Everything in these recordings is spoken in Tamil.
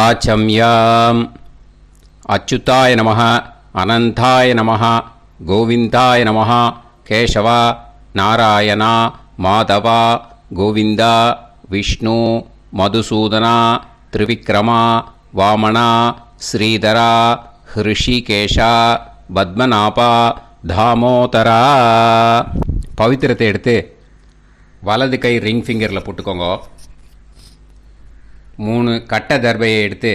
ஆச்சம்யாம். அச்சுதாய நமः, அனந்தாய நமः, கோவிந்தாய நமः, கேசவா, நாராயணா, மாதவா, கோவிந்தா, விஷ்ணு, மதுசூதனா, திரிவிக்ரமா, வாமனா, ஸ்ரீதரா, ஹிருஷிகேஷா, பத்மநாபா, தாமோதரா. பவித்திரத்தை எடுத்து வலது கை ரிங் ஃபிங்கரில் போட்டுக்கோங்க. 3 கட்டை தர்பையை எடுத்து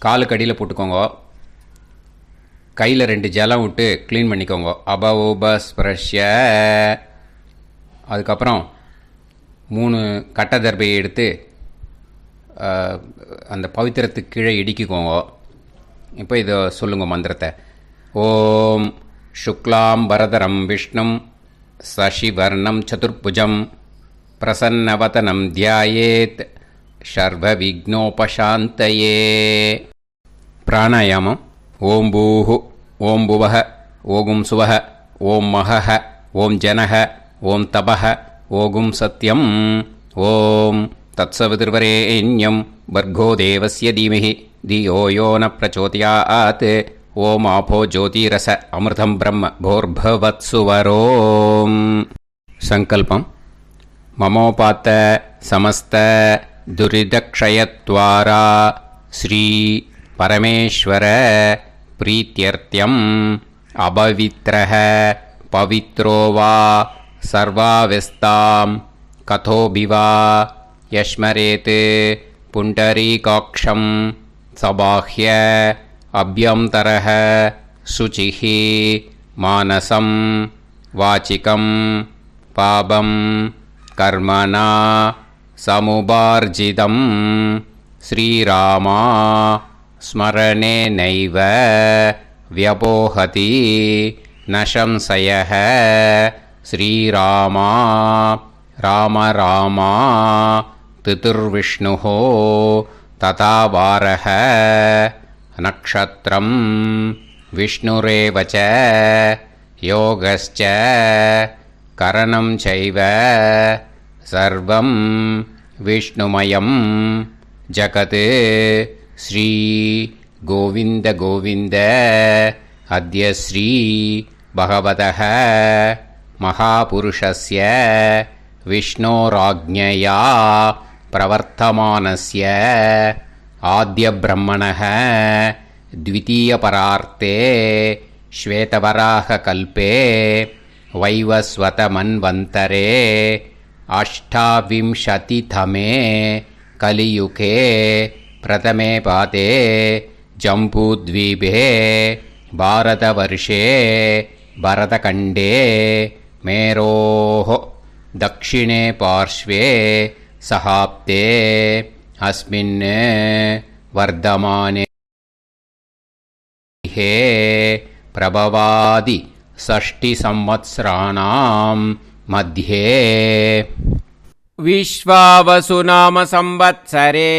காலுக்கடியில் போட்டுக்கோங்க. கையில் 2 ஜலம் விட்டு க்ளீன் பண்ணிக்கோங்க. அபவோபஸ்பிரஷ்ய. அதுக்கப்புறம் 3 கட்டை தர்பையை எடுத்து அந்த பவித்திரத்துக்கு கீழே இடிக்கிக்கோங்க. இப்போ இதை சொல்லுங்க மந்திரத்தை. ஓம் சுக்லாம் வரதரம் விஷ்ணும் சசிவர்ணம் சதுர்புஜம் பிரசன்னவதனம் தியாயேத் சர்வ விக்னோபசாந்தயே. பிராணாயாமம். ஓம் பூஹு, ஓம் புவஹ, ஓகும் சுவஹ, ஓம் மஹஹ, ஓம் ஜனஹ, ஓம் தபஹ, ஓகும் சத்யம். ஓம் தத்சவிதுர்வரேண்யம் பர்கோ தேவஸ்ய தீமஹி தியோ யோ ந பிரச்சோதயாத். ஓம் ஆபோ ஜோதிரச அமிர்தம் பிரம்ம போர்பவத்சுவரோம். சங்கல்பம். மமோபாத்த சமஸ்த துரிதக்ஷயத்வாரா ஸ்ரீ பரமேஸ்வர பிரீத்யர்த்தியம் அபவித்ரஹ பவித்ரோ வா சர்வாவஸ்தாம் கதோபிவா யஸ்மரேத் புண்டரீகாக்ஷம் சபாஹ்ய அப்யந்தரஹ சுசிஹ மானசம் வாசிகம் பாபம் கர்மணா சமுபார்ஜிதம் ஸ்ரீராமா ஸ்மரணேனைவ வ்யபோஹதி ந சம்சயः. ஸ்ரீராமா ராம ராமா திதிர்விஷ்ணுः ததா வாரः நக்ஷத்ரம் விஷ்ணுரேவ ச யோகஸ்ச கரணம் சைவ சர்வம் விஷ்ணுமயம் ஜகத். ஸ்ரீ கோவிந்த கோவிந்த அத்ய ஸ்ரீ பகவதः மகாபுருஷஸ்ய விஷ்ணோராஜ்ஞயா பிரவர்த்தமானஸ்ய ஆத்ய பிரம்மணः த்விதீயபரார்த்தே ஸ்வேதவராக கல்பே வைவஸ்வத மன்வந்தரே அஷ்டாவிம்சதிதமே கலியுகே பிரதமே பாதே ஜம்பூத்வீபே பாரதவர்ஷே பரதகண்டே மேரோः தக்ஷிணே பார்ஷ்வே சஹாப்தே அஸ்மின் வர்தமானே ஹே பிரபவாதி ஷஷ்டி சம்வத்சராணாம் மத்யே. விஸ்வாவசு நாம சம்வத்சரே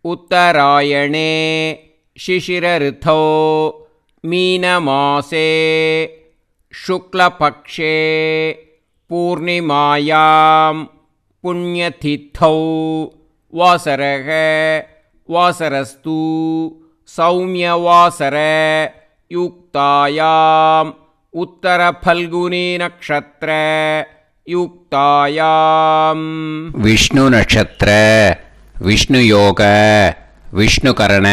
உத்தராயணே சிசிர ரித்தோ மீனமாசே சுக்லபக்ஷே பூர்ணிமாயாம் புண்ணியதித்தௌ வாசரக வாசரஸ்து சௌமியவாசர யுக்தாயாம் உத்தர பல்குனி நக்ஷத்ர யுக்தாயாம். விஷ்ணு நட்சத்திர விஷ்ணு யோக விஷ்ணுகரண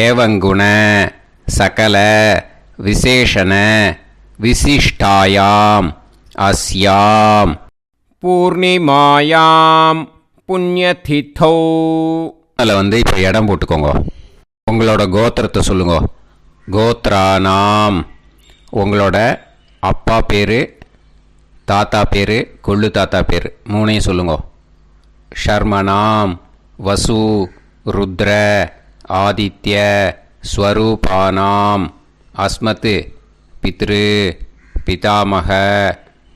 ஏவங்குண சகல விசேஷண விசிஷ்டாயாம் அஸ்யாம் பூர்ணிமாயாம் புண்ணியதித்தௌ. அதில் இப்போ இடம் போட்டுக்கோங்க. உங்களோட கோத்திரத்தை சொல்லுங்க. கோத்ரானாம். உங்களோட அப்பா பேர், தாத்தா பேர், கொள்ளு தாத்தா பேர் 3ஐயும் சொல்லுங்க. ஷர்மனாம் வசு ருத்ர ஆதித்ய ஸ்வரூபானாம் அஸ்மத் பித்ரு பிதாமக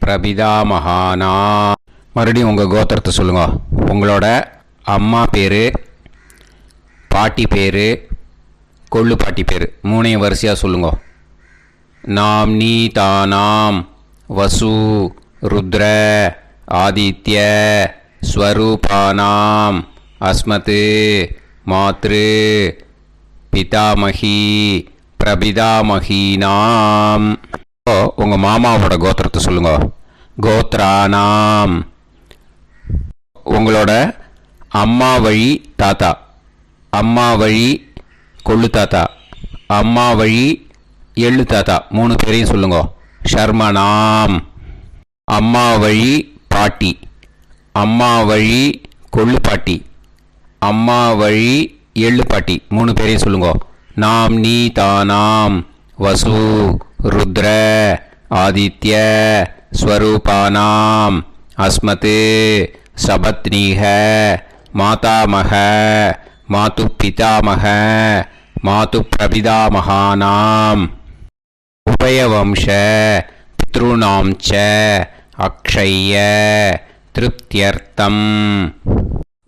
பிரபிதாமகானா. மறுபடியும் உங்கள் கோத்திரத்தை சொல்லுங்க. உங்களோட அம்மா பேர், பாட்டி பேர், கொள்ளு பாட்டி பேர் 3ஐயும் வரிசையாக சொல்லுங்க. நாம் நீ தானாம் வசு ருத்ர ஆதித்ய ஸ்வரூபானாம் அஸ்மத் மாத்ரு பிதாமகி பிரபிதாமகீனாம். உங்கள் மாமாவோட கோத்திரத்தை சொல்லுங்க. கோத்ரானாம். உங்களோட அம்மா வழி தாத்தா, அம்மா வழி கொள்ளு தாத்தா, அம்மா வழி எள்ளு தாத்தா, 3 பேரையும் சொல்லுங்க. ஷர்மனாம். அம்மா வழி பாட்டி, அம்மா வழி கொள்ளு பாட்டி, அம்மா வழி எள்ளு பாட்டி, 3 பேரையும் சொல்லுங்க. நாம் நீ தானாம் வசு ருத்ர ஆதித்ய ஸ்வரூபானாம் அஸ்மத் சபத்னீஹ மாதாமக மாது பிதாமக மாது பிரபிதாமகானாம் உபயவம்ச பித்ருணாம் ச அக்ஷய்ய திருப்தியர்த்தம்.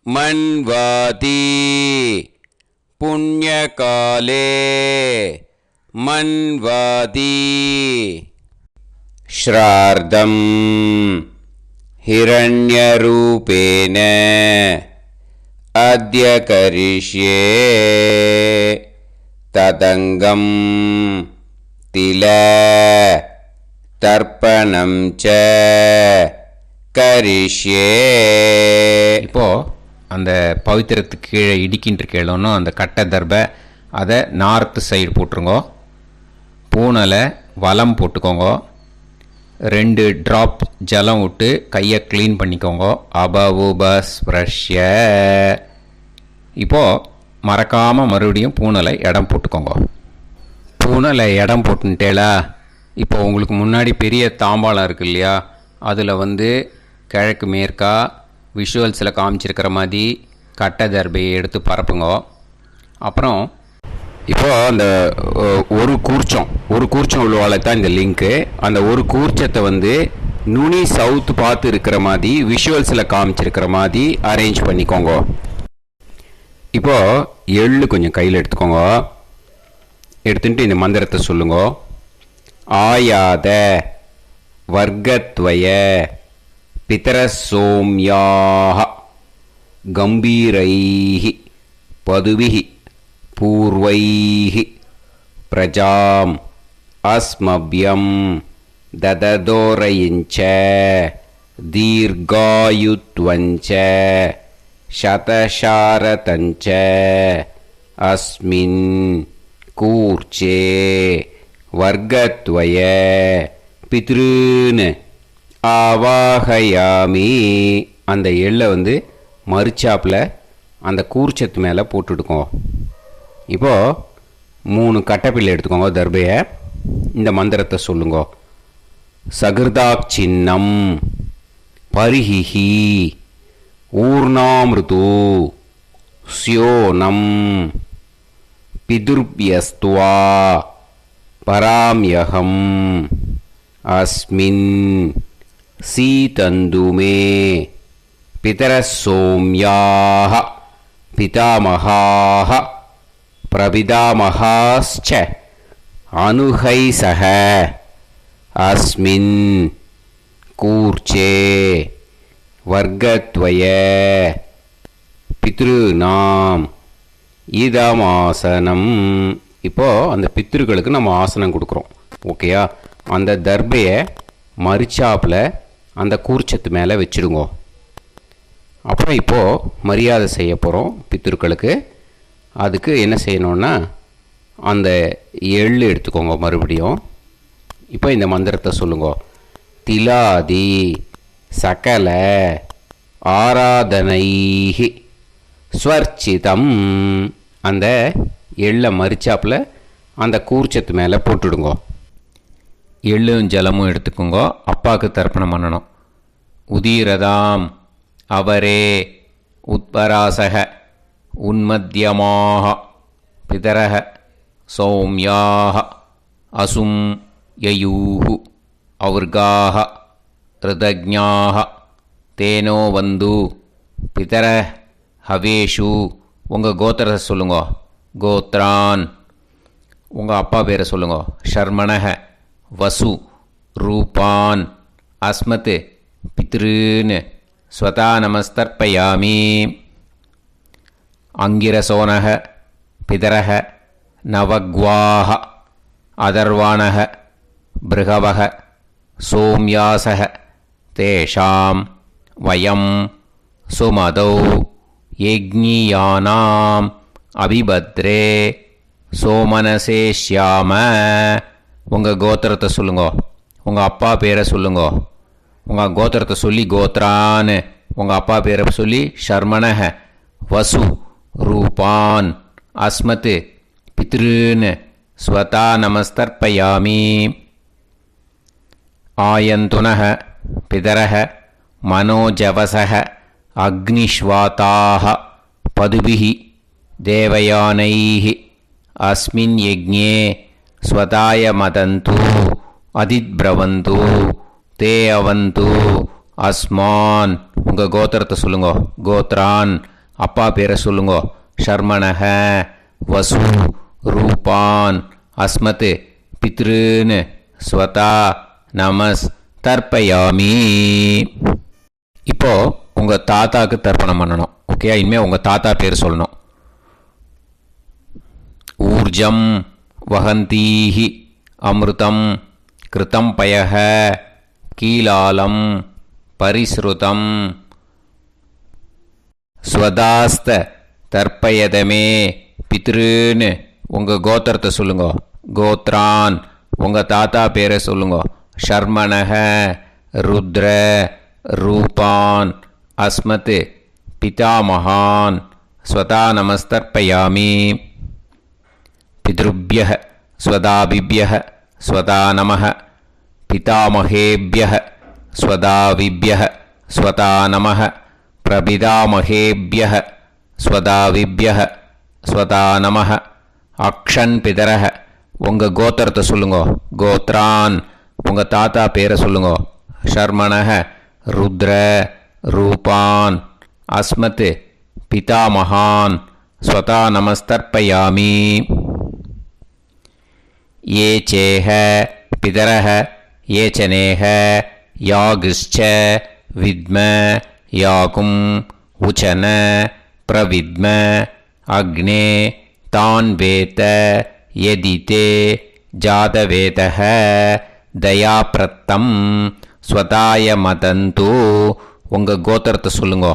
மன்வாதி புண்ணியகாலே மன்வாதி ஸ்ரார்த்தம் ஹிரண்யரூபேன அத்ய கரிஷ்யே ததங்கம் தில தர்ப்பணம் ச கரிஷ்யே. இப்போ அந்த பவித்திரத்துக்கு கீழே இடிக்கின்ற கேளோன்னு அந்த கட்டை தர்பை அதை நார்த்து சைடு போட்டுருங்கோ. பூனலை வலம் போட்டுக்கோங்க. 2 ட்ராப் ஜலம் விட்டு கையை க்ளீன் பண்ணிக்கோங்க. அபவுபஸ்ப்ரஷ்ய. இப்போது மறக்காமல் மறுபடியும் பூனலை இடம் போட்டுக்கோங்க. பூனலை இடம் போட்டுட்டேலா. இப்போ உங்களுக்கு முன்னாடி பெரிய தாம்பாளம் இருக்குது இல்லையா, அதில் கிழக்கு மேற்கா விஷுவல்ஸில் காமிச்சிருக்கிற மாதிரி கட்டை தர்பையை எடுத்து பரப்புங்க. அப்புறம் இப்போது அந்த ஒரு கூர்ச்சம் உள்ளவாளை தான் இந்த லிங்க்கு. அந்த ஒரு கூர்ச்சத்தை நுனி சவுத்து பார்த்து இருக்கிற மாதிரி விஷுவல்ஸில் காமிச்சிருக்கிற மாதிரி அரேஞ்ச் பண்ணிக்கோங்க. இப்போது எள்ளு கொஞ்சம் கையில் எடுத்துக்கோங்க. எடுத்துட்டு இந்த மந்திரத்தை சொல்லுங்க. ஆயாத வர்க்கத்வய பிதரசோம்யாக கம்பீரைஹி பதுவிஹி பூர்வைஹி பிரஜாம் அஸ்மப்யம் தததோரயிஞ்ச தீர்காயுத்வஞ்ச சதசாரதஞ்ச அஸ்மின் கூர்ச்சே வர்க்கத்வய பித்ருன்னு ஆவாகயாமி. அந்த எள்ளை மறுச்சாப்பில் அந்த கூர்ச்சத்து மேலே போட்டுடுக்கோங்க. இப்போது 3 கட்டைப்பிள்ளை எடுத்துக்கோங்க தர்பையை. இந்த மந்திரத்தை சொல்லுங்க. சகிருதாக் சின்னம் பரிஹிஹி ஊர்ணாமிருது ஸ்யோனம் பிதுர்பியஸ்துவா பராம்யகம் அஸ்மின் சீதந்துமே பிதரசோம்யாக பிதாமகாः பிரபிதாமகாश्च அனுகைசக அஸ்மின் கூர்ச்சே வர்க்கத்வய பித்ருநாம் இதமாசனம். இப்போது அந்த பித்ருக்களுக்கு நம்ம ஆசனம் கொடுக்குறோம். ஓகேயா? அந்த தர்பையை மறுச்சாப்பில் அந்த கூர்ச்சத்து மேலே வச்சுடுங்க. அப்புறம் இப்போது மரியாதை செய்ய போகிறோம் பித்ருக்களுக்கு. அதுக்கு என்ன செய்யணுன்னா அந்த எள்ளு எடுத்துக்கோங்க மறுபடியும். இப்போ இந்த மந்திரத்தை சொல்லுங்க. திலாதி சகல ஆராதனைஹி ஸ்வர்ச்சிதம். அந்த எள்ளை மரிச்சாப்பில் அந்த கூர்ச்சத்து மேலே போட்டுடுங்க. எள்ளும் ஜலமும் எடுத்துக்கோங்க. அப்பாவுக்கு தர்ப்பணம் பண்ணணும். உதீரதாம் அவரே உத்பராசக உன்மத்தியமாக பிதரக சௌமியாக அசும் யயூஹு அவுர்காக ரிதஜ்ஞாக தேனோ வந்து பிதர ஹவேஷு. உங்கள் கோத்திரத்தை சொல்லுங்க. கோத்ரான். உங்கள் அப்பா பேரை சொல்லுங்க. ஷர்மணக வசு ரூபான் அஸ்மத் பித்ருன்னு ஸ்வதா நமஸ்தர்ப்பயாமி. அங்கிரசோனக பிதரக நவக்வாஹ அதர்வாணக பிருகவக சோம்யாசக தேஷாம் வயம் சுமதௌ யஜ்ஞியானாம் அபிபத்ரே சோமனசேஷ்யாம. உங்கள் கோத்திரத்தை சொல்லுங்கோ, உங்கள் அப்பா பேரை சொல்லுங்கோ. உங்கள் கோத்திரத்தை சொல்லி கோத்ரான்னு, உங்கள் அப்பா பேரை சொல்லி ஷர்மணக வசு ரூபான் அஸ்மத் பித்ருன்னு ஸ்வதா நமஸ்தர்ப்பயாமி. ஆயந்துனக பிதரக மனோஜவசக அக்னிஷ்வாதாக பதுபிஹி தேவயானைஹி அஸ்மின் யஜ்ஞே ஸ்வதாய மதந்து அதித்பிரவந்து தே அவது அஸ்மான். உங்கள் கோத்திரத்தை சொல்லுங்கோ, கோத்ரான் அப்பா பேரை சொல்லுங்கோ. ஷர்மணக வசு ரூபான் அஸ்மத் பித்ருன்னு ஸ்வதா நமஸ் தர்ப்பயாமி. இப்போது உங்கள் தாத்தாவுக்கு தர்ப்பணம் பண்ணணும். ஓகே, இனிமேல் உங்கள் தாத்தா பேர் சொல்லணும். ஊர்ஜம் வஹந்தீஹி அமிர்தம் கிருதம் பயஹ கீலாலம் பரிஸ்ருதம் ஸ்வதாஸ்த தர்ப்பயதமே பித்ருன்னு உங்கள் கோத்திரத்தை சொல்லுங்கோ. கோத்ரான் உங்கள் தாத்தா பேரை சொல்லுங்கோ. ஷர்மணக ருத்ர ரூபான் அஸ்மத் பிதாமகான் ஸ்வதா நமஸ்தர்ப்பயாமி. பித்ருப்யः ஸ்வதாபிப்யः ஸ்வதா நமः பிதாமகேப்யः ஸ்வதாவிப்யः ஸ்வதா நமः பிரபிதாமகேப்யः ஸ்வதாவிப்யः ஸ்வதா நமः. அக்ஷன் பிதரக உங்கள் கோத்திரத்தை சொல்லுங்கோ. கோத்ரான் உங்கள் தாத்தா பேரை சொல்லுங்கோ. ஷர்மணக ருத்ர ரூபான் அஸ்மத் பிதாமகான் ஸ்வதா நமஸ்தர்ப்பயாமி. ये चेह पितरः ये च नेह यागश्च विद्म याकुं उचन प्रविद्म अग्ने तान् वेत यदि ते जातवेदः दयाप्रत्तं स्वताय मदन्तु. உங்கள் கோத்திரத்தை சொல்லுங்கோ.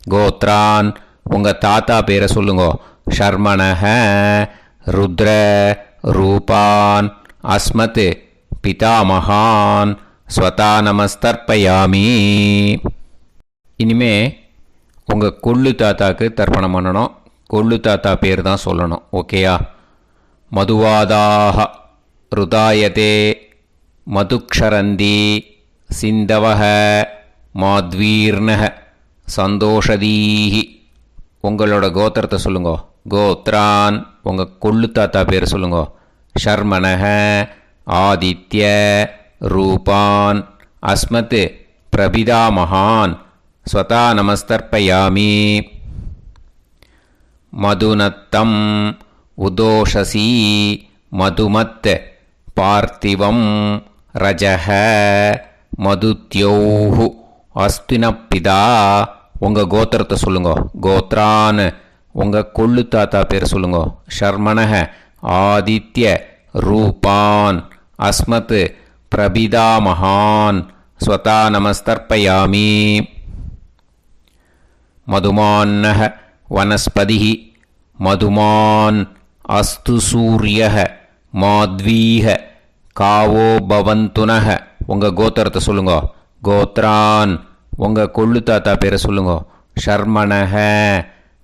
கோத்ரான் உங்கள் தாத்தா பேரை சொல்லுங்கோ. ஷர்மணக ருத்ர ரூபான் அஸ்மத் பிதாமகான் ஸ்வதா நமஸ்தர்ப்பயாமி. இனிமே உங்கள் கொள்ளு தாத்தாக்கு தர்ப்பணம் பண்ணணும். கொள்ளு தாத்தா பேர் தான் சொல்லணும். ஓகேயா? மதுவாதாக ருதாயதே மதுக்ஷரந்தி சிந்தவக மாத்வீர்ணக சந்தோஷதீஹி. உங்களோட கோத்திரத்தை சொல்லுங்கோ. கோத்ரான் உங்கள் கொள்ளு தாத்தா பேர் சொல்லுங்கோ. ஷர்மணக ஆதித்ய ரூபான் அஸ்மத் பிரபிதாமகான் ஸ்வதா நமஸ்தர்ப்பயாமி. மதுநத்தம் உதோஷசி மதுமத் பார்த்திவம் ரஜஹ மதுத்யோஹு அஸ்தினப்பிதா. உங்கள் கோத்திரத்தை சொல்லுங்கோ. கோத்ரான் உங்கள் கொள்ளு தாத்தா பேர் சொல்லுங்கோ. ஷர்மணக ஆதித்ய ரூபான் அஸ்மத் பிரபிதாமகான் ஸ்வதா நமஸ்தர்ப்பயாமி. மதுமான்னக வனஸ்பதிः மதுமான் அஸ்து சூரியः மாத்வீஹ காவோ பவந்துனக. உங்கள் கோத்திரத்தை சொல்லுங்கோ. கோத்ரான் உங்கள் கொள்ளு தாத்தா பேரை சொல்லுங்கோ. ஷர்மணக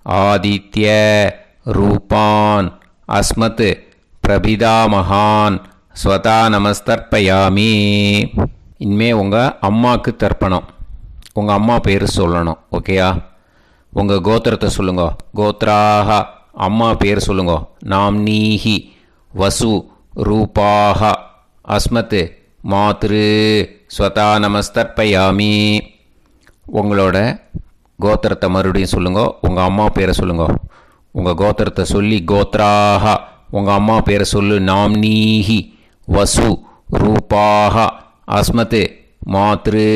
ஆதித்ய ரூபான் அஸ்மத் பிரபிதாமகான் ஸ்வதா நமஸ்தர்ப்பயாமி. இனிமே உங்கள் அம்மாவுக்கு தர்ப்பணம். உங்கள் அம்மா பேர் சொல்லணும். ஓகேயா? உங்கள் கோத்திரத்தை சொல்லுங்கோ. கோத்ராக அம்மா பேர் சொல்லுங்கோ. நாம்னீஹி வசு ரூபாக அஸ்மத் மாத்ரு ஸ்வதா நமஸ்தர்ப்பயாமி. உங்களோட கோத்திரத்தை மறுபடியும் சொல்லுங்கோ. உங்கள் அம்மா பேரை சொல்லுங்கோ. உங்கள் கோத்திரத்தை சொல்லி கோத்ராக உங்கள் அம்மா பேரை சொல்லு. நாம்னீஹி வசு ரூபாக அஸ்மத் மாத்ரு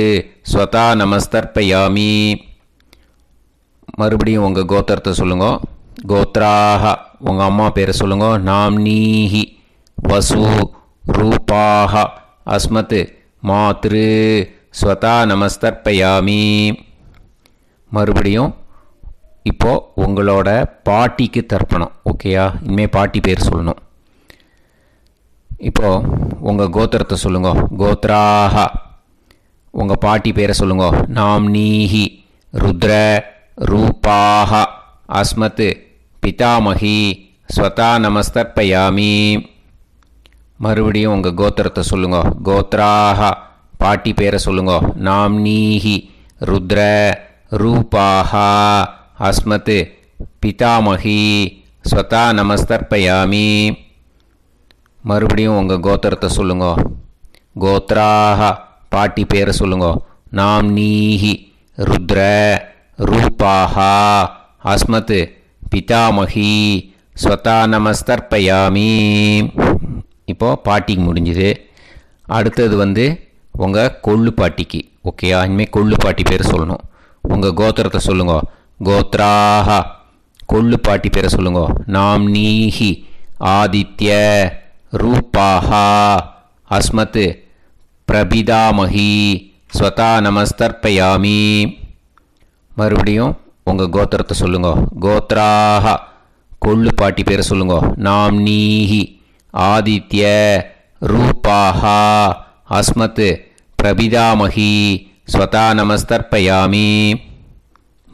ஸ்வதா நமஸ்தர்ப்பயாமி. மறுபடியும் உங்கள் கோத்திரத்தை சொல்லுங்கோ. கோத்ராஹ உங்கள் அம்மா பேரை சொல்லுங்க. நாம்னீஹி வசு ரூபாஹ அஸ்மத் மாத்ரு ஸ்வதா நமஸ்தர்ப்பயாமி. மறுபடியும் இப்போது உங்களோட பாட்டிக்கு தர்ப்பணம். ஓகேயா? இனிமேல் பாட்டி பேர் சொல்லணும். இப்போது உங்கள் கோத்திரத்தை சொல்லுங்க. கோத்ராஹ உங்கள் பாட்டி பேரை சொல்லுங்க. நாம்னீஹி ருத்ர ரூபாஹ அஸ்மத் பிதாமகி ஸ்வதா நமஸ்தர்ப்பயாமி. மறுபடியும் உங்கள் கோத்திரத்தை சொல்லுங்க. கோத்ராஹ பாட்டி பேரை சொல்லுங்க. நாம்னீஹி ருத்ர ரூபாஹ அஸ்மத் பிதாமகி ஸ்வதா நமஸ்தர்ப்பயாமி. மறுபடியும் உங்கள் கோத்திரத்தை சொல்லுங்க. கோத்ராஹ பாட்டி பேரை சொல்லுங்க. நாம்னீஹி ருத்ர ரூபாஹ அஸ்மத் பிதாமகி ஸ்வதா நமஸ்தர்ப்பயாமி. இப்போது பாட்டிக்கு முடிஞ்சுது. அடுத்தது உங்கள் கொள்ளு பாட்டிக்கு. ஓகேயா? இனிமேல் கொள்ளு பாட்டி பேர் சொல்லணும். உங்கள் கோத்திரத்தை சொல்லுங்க. கோத்ராஹ கொள்ளு பாட்டி பேரை சொல்லுங்க. நாம்னீஹி ஆதித்ய ரூபாஹ அஸ்மத் பிரபிதாமகி ஸ்வதா நமஸ்தர்ப்பயாமி. மறுபடியும் உங்கள் கோத்திரத்தை சொல்லுங்க. கோத்ராஹ கொள்ளு பாட்டி பேரை சொல்லுங்க. நாம்னீஹி ஆதித்ய ரூபாஹ அஸ்மத் பிரபிதாமகி ஸ்வதா நமஸ்தர்ப்பயாமி.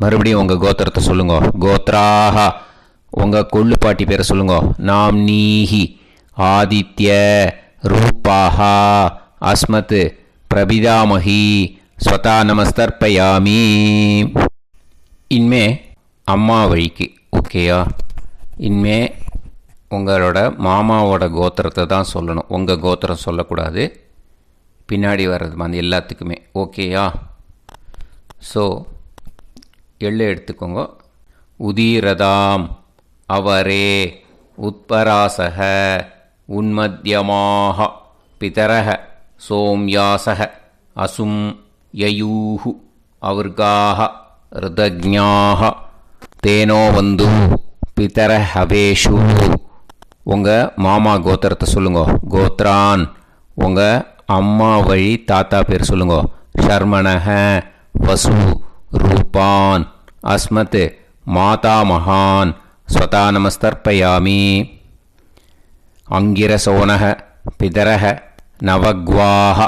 மறுபடியும் உங்கள் கோத்திரத்தை சொல்லுங்க. கோத்ராஹ உங்கள் கொள்ளு பாட்டி பேரை சொல்லுங்க. நாம்னீஹி ஆதித்ய ரூபாஹ அஸ்மத் பிரபிதாமகி ஸ்வதா நமஸ்தர்ப்பயாமி. இனிமே அம்மா வழிக்கு. ஓகேயா? இனிமே உங்களோட மாமாவோட கோத்திரத்தை தான் சொல்லணும். உங்கள் கோத்திரம் சொல்லக்கூடாது. பின்னாடி வர்றது எல்லாத்துக்குமே. ஓகேயா? ஸோ எள்ளு எடுத்துக்கோங்க. உதீரதாம் அவரே உத்பராசக உன்மத்யமாக பிதரக சோம்யாசக அசும் யயூஹு அவர்காக ருதஜ்ஞாக தேனோ வந்து பிதர ஹவேஷு. உங்கள் மாமா கோத்திரத்தை சொல்லுங்க. கோத்ரான் உங்கள் அம்மா வழி தாத்தா பேர் சொல்லுங்க. ஷர்மணஹ வசு ரூபான் அஸ்மத் மாதா மகான் ஸ்வதா நமஸ்தர்ப்பயாமி. அங்கிரசோனஹ பிதரஹ நவக்வாஹ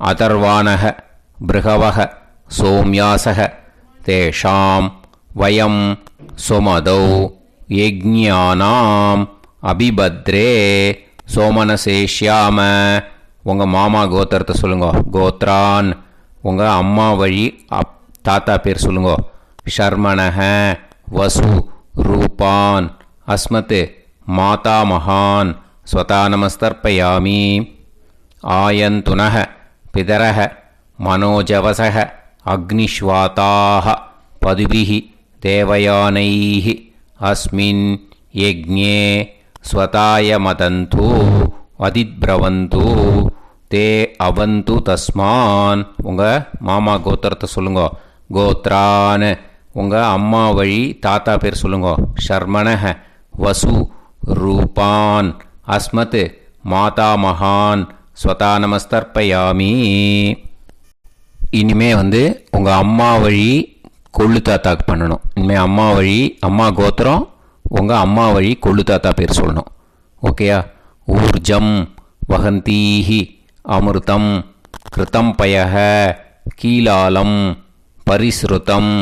அதர்வானஹ பிருகவஹ சோம்யாசஹ தேஷாம் வயம் சுமதௌ யஜ்ஞானாம் அபிபத்ரே சோமனசேஷ்யாம. உங்கள் மாமா கோத்திரத்தை சொல்லுங்க. கோத்ரான் உங்கள் அம்மா வழி தாத்தா பேர் சொல்லுங்க. ஷர்மணஹ வசு ரூபான் அஸ்மத் மாதா மகான் ஸ்வதா நமஸ்தர்ப்பயாமி. ஆயந்துனஹ பிதரஹ மனோஜவசஹ அக்னிஷ்வாதாஹ பதுபிஹி தேவயானைஹ அஸ்மின் யஜ்ஞே ஸ்வதாய மதந்து அதித்பிரவந்து தே அவந்து தஸ்மான். உங்கள் மாமா கோத்திரத்தை சொல்லுங்க. கோத்ரான் உங்கள் அம்மா வழி தாத்தா பேர் சொல்லுங்க. ஷர்மணஹ வசு ரூபான் அஸ்மத் மாதா மகான் ஸ்வதா நமஸ்தர்ப்பயாமி. இனிமே உங்கள் அம்மா வழி கொள்ளு தாத்தாக்கு பண்ணணும். இனிமேல் அம்மா வழி அம்மா கோத்திரம் உங்கள் அம்மா வழி கொள்ளு தாத்தா பேர் சொல்லணும். ஓகேயா? ஊர்ஜம் வகந்தீஹி அமிர்தம் கிருதம் பயஹ கீலாலம் பரிஸ்ருதம்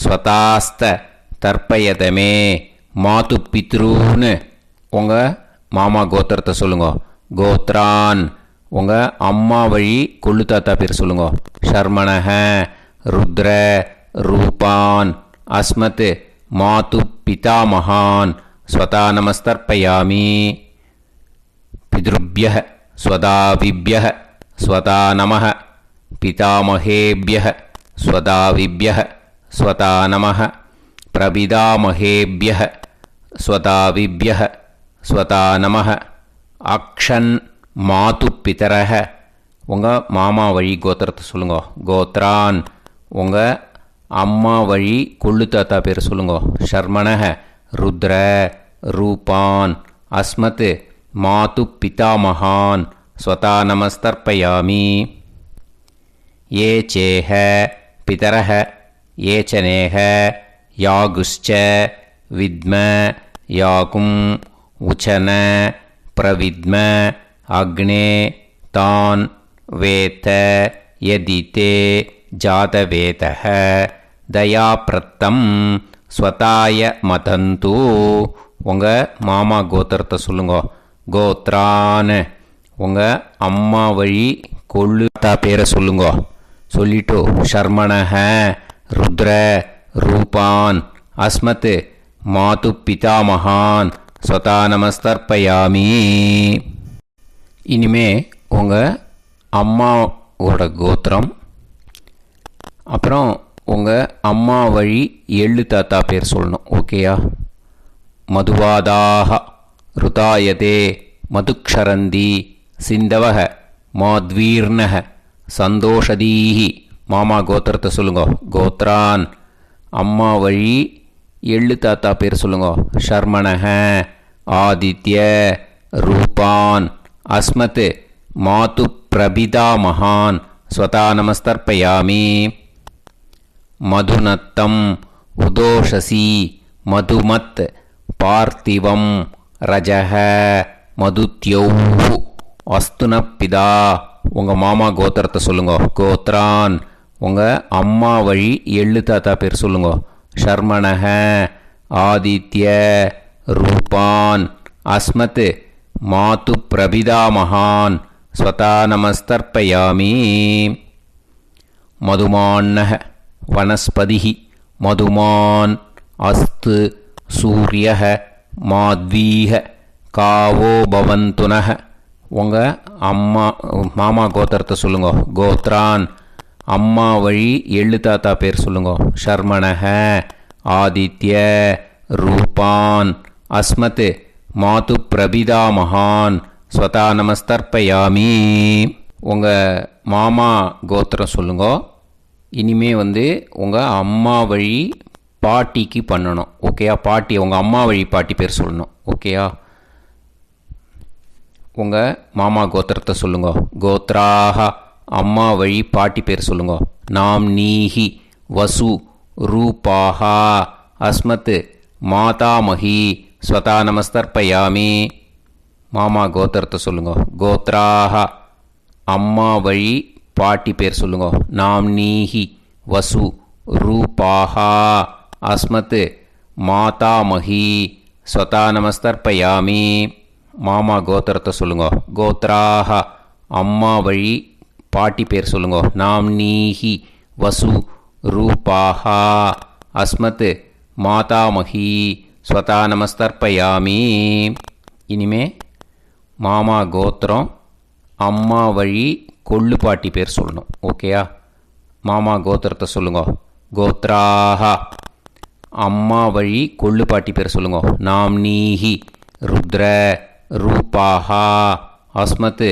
ஸ்வதாஸ்த தர்ப்பயதமே மாது பித்ரூன்னு. உங்கள் மாமா கோத்திரத்தை சொல்லுங்க. கோத்ரான் உங்கள் அம்மா வழி கொள்ளு தாத்தா பேர் சொல்லுங்க. ஷர்மணஹ ருத்ர ரூபான் அஸ்மத் மாது பிதாமகான் ஸ்வதா நமஸ்தர்ப்பயாமி. பித்ருப்யஹ ஸ்வதாவிப்யஹ ஸ்வதா நமஹ பிதாமகேப்யஹ ஸ்வதாவிப்யஹ ஸ்வதா நமஹ பிரபிதாமகேப்யஹ ஸ்வதாவிப்யஹ ஸ்வதா நமஹ. அக்ஷன் மாது பிதரஹ உங்கள் மாமா வழி கோத்திரத்தை சொல்லுங்க. கோத்ரான் உங்கள் அம்மா வழி கொள்ளு தாத்தா பேர் சொல்லுங்க. ஷர்மணஹ ருத்ர ரூபான் அஸ்மத் மாது பிதாமகான் ஸ்வதா நமஸ்தர்ப்பயாமி. ये चेह पितरः ये च नेह यागुश्च विद्म याकुम् उचन प्रविद्म अग्ने तान् वेत यदि ते जातवेतः दयाप्रत्तं स्वताय मदन्तु. உங்கள் மாமா கோத்திரத்தை சொல்லுங்க. கோத்ரான் உங்கள் அம்மா வழி கொள்ளுத்தா பேரை சொல்லுங்க. சொல்லிட்டு ஷர்மணஹ ருத்ர ரூபான் அஸ்மத் மாது பிதாமகான் ஸ்வதா நமஸ்தர்ப்பயாமி. இனிமே உங்கள் அம்மாவோட கோத்திரம், அப்புறம் உங்கள் அம்மா வழி எள்ளு தாத்தா பேர் சொல்லணும். ஓகேயா? மதுவாதாக ருதாயதே மதுக்ஷரந்தி சிந்தவக மாத்வீர்ணக சந்தோஷதீஹி. மாமா கோத்திரத்தை சொல்லுங்க. கோத்ரான் அம்மா வழி எள்ளு தாத்தா பேர் சொல்லுங்க. ஷர்மணஹ ஆதித்ய ரூபான் அஸ்மத் மாது பிரபிதா மகான் ஸ்வதா நமஸ்தர்ப்பயாமி. மதுநத்தம் உதோஷசி மதுமத் பார்த்திவம் ரஜஹ மதுத்யௌஹு அஸ்துனப்பிதா. உங்கள் மாமா கோத்திரத்தை சொல்லுங்க. கோத்ரான் உங்கள் அம்மா வழி எள்ளு தாத்தா பேர் சொல்லுங்க. ஷர்மணஹ ஆதித்ய ரூபான் அஸ்மத் மாது பிரபிதா மகான் ஸ்வதா நமஸ்தர்ப்பயாமி. மதுமான்னஹ வனஸ்பதிஹி மதுமான் அஸ்து சூரியஹ மாத்வீஹ காவோ பவந்துனஹ. உங்கள் மாமா கோத்திரத்தை சொல்லுங்க. கோத்ரான் அம்மா வழி எள்ளு தாத்தா பேர் சொல்லுங்க. ஷர்மணஹ ஆதித்ய ரூபான் அஸ்மத் மாது பிரபிதா மகான் ஸ்வதா நமஸ்தர்ப்பயாமி. உங்கள் மாமா கோத்திரம் சொல்லுங்க. இனிமே உங்கள் அம்மா வழி பாட்டிக்கு பண்ணணும். ஓகேயா? பாட்டி உங்கள் அம்மா வழி பாட்டி பேர் சொல்லணும். ஓகேயா? உங்கள் மாமா கோத்திரத்தை சொல்லுங்க. கோத்ராக அம்மா வழி பாட்டி பேர் சொல்லுங்க. நாம் நீஹி வசு ரூபாஹா அஸ்மத் மாதாமஹி ஸ்வதா நமஸ்தர்ப்பயாமி. மாமா கோத்திரத்தை சொல்லுங்க. கோத்ராக அம்மா வழி பாட்டி பேர் சொல்லுங்க. நாம் நீஹி வசு ரூபாஹா அஸ்மத் மாதாமஹி ஸ்வதா நமஸ்தர்ப்பயாமி. மாமா கோத்திரத்தை சொல்லுங்க. கோத்ராக அம்மா வழி பாட்டி பேர் சொல்லுங்க. நாம் நீஹி வசு ரூபாஹா அஸ்மத் மாதாமஹி ஸ்வதா நமஸ்தர்ப்பயாமி. இனிமே மாமா கோத்திரம் அம்மா வழி கொள்ளு பாட்டி பேர் சொல்லணும். ஓகேயா? மாமா கோத்திரத்தை சொல்லுங்க. கோத்ராக அம்மா வழி கொள்ளு பாட்டி பேர் சொல்லுங்க. நாம் நீஹி ருத்ர ரூபாஹா அஸ்மத்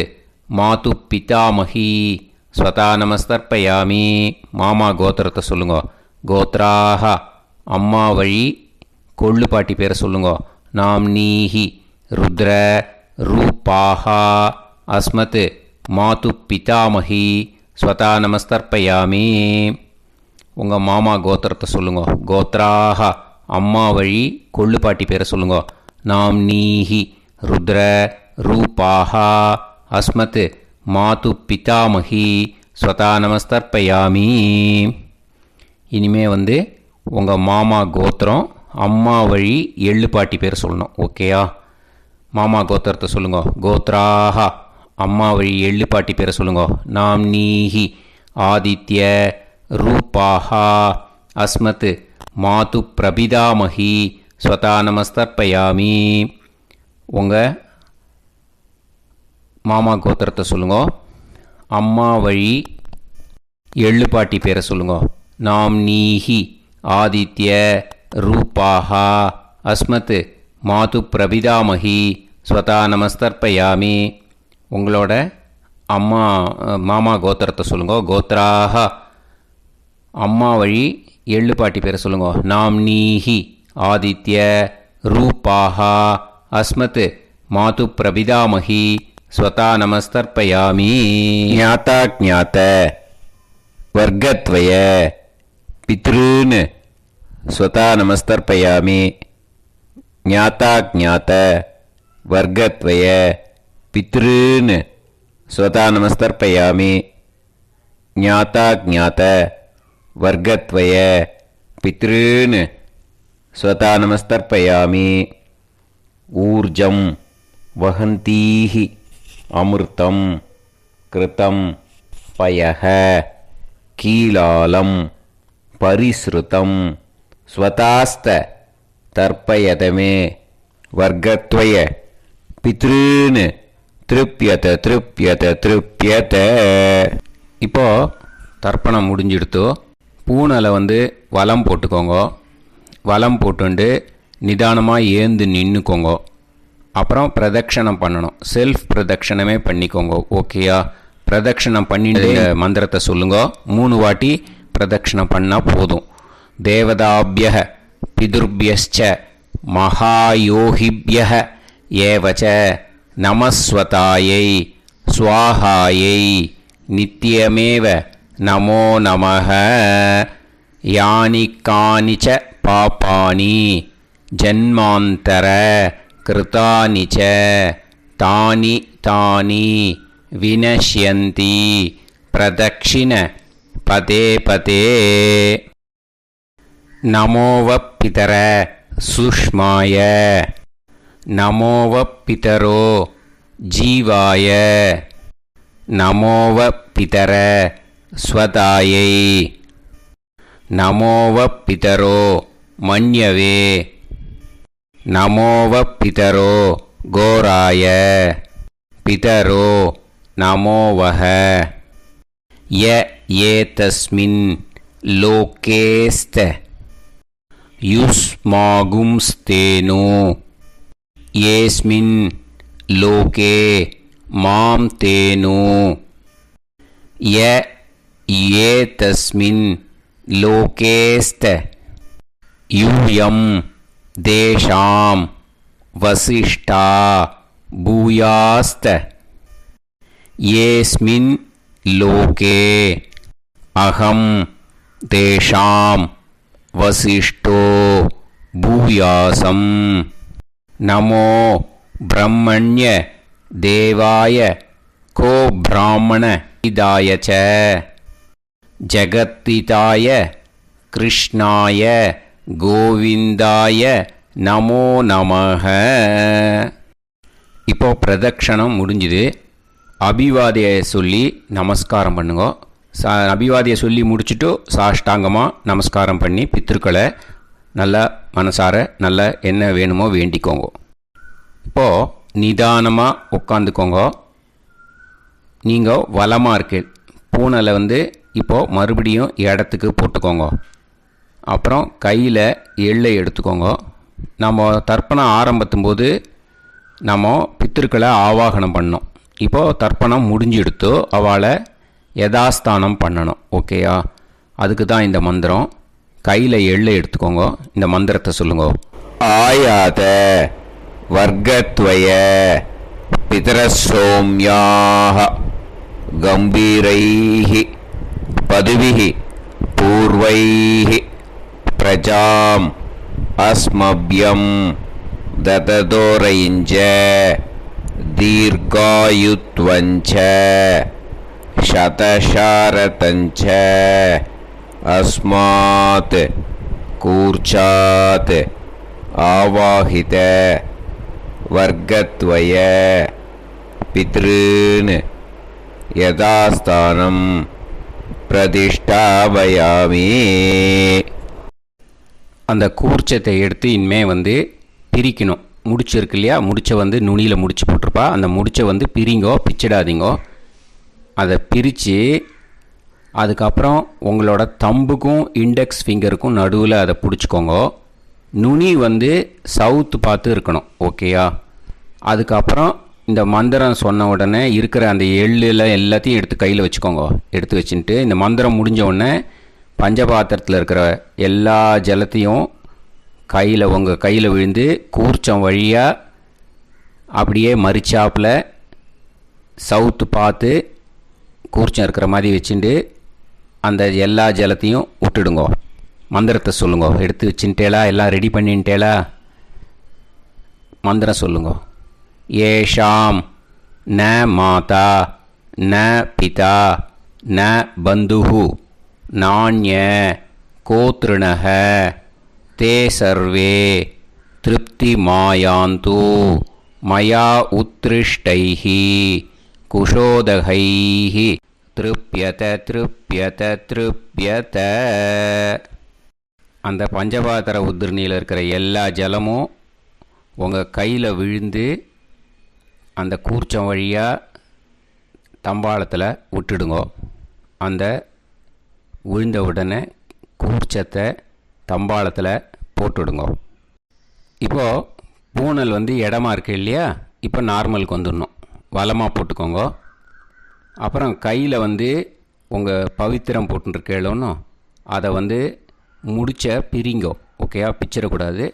மாது பிதாமஹி ஸ்வதா நமஸ்தர்ப்பயாமி. மாமா கோத்திரத்தை சொல்லுங்க. கோத்ராக அம்மா வழி கொள்ளு பாட்டி பேரை சொல்லுங்க. நாம் நீஹி ருத்ர ரூபாஹா அஸ்மத் மாது பிதாமஹி ஸ்வதா நமஸ்தர்ப்பயாமி. உங்கள் மாமா கோத்திரத்தை சொல்லுங்க. கோத்ராக அம்மா வழி கொள்ளு பாட்டி பேரை சொல்லுங்க. நாம் நீஹி ருத்ர ரூபாஹா அஸ்மத் மாது பிதாமஹி ஸ்வதா நமஸ்தர்ப்பயாமி. இனிமே உங்கள் மாமா கோத்திரம் அம்மா வழி எள்ளு பாட்டி பேர் சொல்லணும். ஓகேயா? மாமா கோத்திரத்தை சொல்லுங்க. கோத்ராக அம்மா வழி எள்ளு பாட்டி பேரை சொல்லுங்க. நாம் நீஹி ஆதித்ய ரூபாஹா அஸ்மத் மாது பிரபிதாமஹி ஸ்வதா நமஸ்தர்ப்பயாமி. உங்கள் மாமா கோத்திரத்தை சொல்லுங்க. அம்மா வழி எள்ளு பாட்டி பேரை சொல்லுங்க. நாம் நீஹி ஆதித்ய ரூபாஹா அஸ்மத் மாது பிரபிதாமஹி ஸ்வதா நமஸ்தர்ப்பயாமி. உங்களோட மாமா கோத்திரத்தை சொல்லுங்க. கோத்ராக அம்மா வழி எள்ளு பாட்டி பேரை சொல்லுங்க. நாம் நீஹி ஆதித்ய रूपाः अस्मत् मातु प्रपितामही स्वता नमस्तर्पयामि ज्ञाता ज्ञात वर्गत्वय पितॄन् स्वता नमस्तर्पयामि ज्ञाता ज्ञात वर्गत्वय पितॄन् स्वता नमस्तर्पयामि ज्ञाता ज्ञात वर्गत्वय पितॄन् स्वता नमस्तर्पयामि ऊर्जं वहन्तीः अमृतं कृतं पयः कीलालं परिसृतं स्वतास्त तर्पयत मे वर्गत्वय पितॄन् திருப்பியத திருப்பியத திருப்பியத. இப்போ தர்ப்பணம் முடிஞ்சிடுத்தோ பூனலை வலம் போட்டுக்கோங்க. வலம் போட்டுண்டு நிதானமாக ஏந்து நின்றுக்கோங்க. அப்புறம் பிரதட்சணம் பண்ணணும். செல்ஃப் பிரதட்சணமே பண்ணிக்கோங்க. ஓகேயா? பிரதட்சணம் பண்ணிட்டு மந்திரத்தை சொல்லுங்க. 3 வாட்டி பிரதட்சணம் பண்ணால் போதும். தேவதாபிய பிதுர்பியச்ச மகாயோகிபிய ஏவச்ச நமஸ்வதாயை ஸ்வாஹாயை நித்யமேவ நமோ நமः. யானி கானிச்ச பாபானி ஜன்மாந்தர கிருதானி ச தானி தானி வினஷ்யந்தி பிரதக்ஷிண பதே பதே. நமோவ பிதர சுஷ்மாய நமோவ பிதரோ ஜீவாய நமோவ பிதர ஸ்வதாயை நமோவ பிதரோ மன்யவே நமோவ பிதரோ கோராய பிதரோ நமோவஹ. ய ஏதஸ்மின் லோகேஸ்த யுஸ்மாகும்ஸ்தேனோ येस्मिन् लोके मां तेनु. य एतस्मिन् लोकेस्त यूयं देशां वसिष्ठा भूयास्त. येस्मिन् लोके अहं तेषां वसिष्ठो भूयासम्. நமோ பிரம்மண்ய தேவாய கோ பிராமண இதாய ச ஜகத்திதாய கிருஷ்ணாய கோவிந்தாய நமோ நமः. இப்போ பிரதட்சணம் முடிஞ்சுது. அபிவாதியை சொல்லி நமஸ்காரம் பண்ணுங்க. அபிவாதியை சொல்லி முடிச்சுட்டு சாஷ்டாங்கமாக நமஸ்காரம் பண்ணி பித்ருக்களை நல்லா மனசார நல்லா என்ன வேணுமோ வேண்டிக்கோங்க. இப்போது நிதானமாக உட்காந்துக்கோங்க. நீங்கள் வலமாக இருக்கு பூனலை இப்போது மறுபடியும் இடத்துக்கு போட்டுக்கோங்க. அப்புறம் கையில் எள்ளை எடுத்துக்கோங்க. நம்ம தர்ப்பணம் ஆரம்பத்தும் போது நம்ம பித்திருக்களை ஆவாகனம் பண்ணோம். இப்போது தர்ப்பணம் முடிஞ்செடுத்து அவளை யதாஸ்தானம் பண்ணணும். ஓகேயா? அதுக்கு தான் இந்த மந்திரம். கையில் எள்ளை எடுத்துக்கோங்க. இந்த மந்திரத்தை சொல்லுங்க. ஆயாத வர்க்கத்வய பிதரசோம்யாக கம்பீரைஹி பதுவிஹி பூர்வைஹி பிரஜாம் அஸ்மப்யம் தததோரைஞ்ச தீர்காயுத்வஞ்ச சதசாரதஞ்ச अस्मात् कूर्चात् आवाहित वर्गत्वय पितॄन् यथास्थानं प्रतिष्ठापयामि. அந்த கூர்ச்சத்தை எடுத்து இனிமே பிரிக்கணும். முடிச்சு இருக்கு இல்லையா? முடிச்சை நுனியில் முடிச்சு போட்டிருப்பா. அந்த முடிச்சை பிரிங்கோ, பிச்சிடாதீங்கோ. அதை பிரித்து அதுக்கப்புறம் உங்களோட தம்புக்கும் இண்டெக்ஸ் ஃபிங்கருக்கும் நடுவில் அதை பிடிச்சிக்கோங்க. நுனி சவுத்து பார்த்து இருக்கணும். ஓகேயா? அதுக்கப்புறம் இந்த மந்திரம் சொன்ன உடனே இருக்கிற அந்த எள்ளில் எல்லாத்தையும் எடுத்து கையில் வச்சுக்கோங்க. எடுத்து வச்சுட்டு இந்த மந்திரம் முடிஞ்ச உடனே பஞ்சபாத்திரத்தில் இருக்கிற எல்லா ஜலத்தையும் உங்கள் கையில் விழுந்து கூர்ச்சம் வழியாக அப்படியே மறிச்சாப்பில் சவுத்து பார்த்து கூர்ச்சம் இருக்கிற மாதிரி வச்சுட்டு அந்த எல்லா ஜலத்தையும் விட்டுடுங்கோ. மந்திரத்தை சொல்லுங்கோ. எடுத்து வச்சுட்டேலா, எல்லாம் ரெடி பண்ணிட்டேலா? மந்திரம் சொல்லுங்கோ. ஏஷாம் ந மாதா ந பிதா ந பந்துஹு நாண்ய கோத்ருணஹ தே சர்வே திருப்தி மாயாந்து மயா உத்ருஷ்டைஹி குஷோதகைஹி திருப்யத திருப்யத திருப்யத. அந்த பஞ்சபாத்திர உதிரணியில் இருக்கிற எல்லா ஜலமும் உங்கள் கையில் விழுந்து அந்த கூர்ச்சம் வழியாக தம்பாளத்தில் விட்டுடுங்கோ. அந்த விழுந்த உடனே கூர்ச்சத்தை தம்பாளத்தில் போட்டுடுங்கோ. இப்போது பூனல் இடமா இருக்கு இல்லையா, இப்போ நார்மலுக்கு வந்துடணும். வலமாக போட்டுக்கோங்க. அப்புறம் கையில் உங்கள் பவித்திரம் போட்டுருக்கேளோன்னு அதை முடிச்ச பிரிங்கோ. ஓகேயா? பிச்சிடக்கூடாது.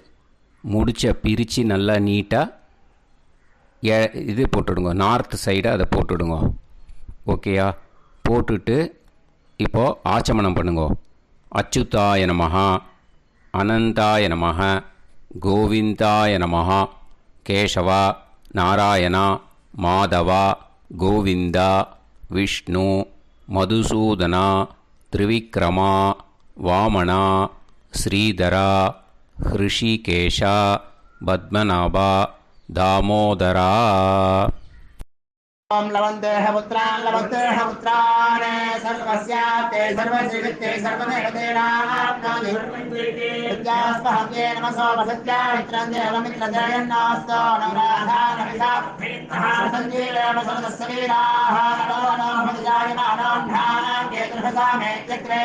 முடிச்ச பிரித்து நல்லா நீட்டாக இது போட்டுடுங்க. நார்த் சைடை அதை போட்டுடுங்க. ஓகேயா? போட்டுட்டு இப்போது ஆச்சமனம் பண்ணுங்க. அச்சுதாய நமஹ, அனந்தாய நமஹ, கோவிந்தாய நமஹ, கேசவா, நாராயணா, மாதவா, கோவிந்தா, விஷ்ணு, மதுசூதனா, திரிவிக்ரமா, வாமனா, ஸ்ரீதரா, ஹிருஷிகேஷா, பத்மநாபா, தாமோதரா. ओम लवन्तेह पुत्रान् सर्वस्याप्ते सर्वश्रीवित्ते सर्वदेवतेनाप्नोति विद्यास्पहव्ये नमसो वसत्या मित्रं देवमित्रजयन्नास्तो नवराधानमिषा सञ्जीवेम सर्वस्वीराः नमो नमोऽजायमानोऽन्धानां केतुर्भसामेत्यग्रे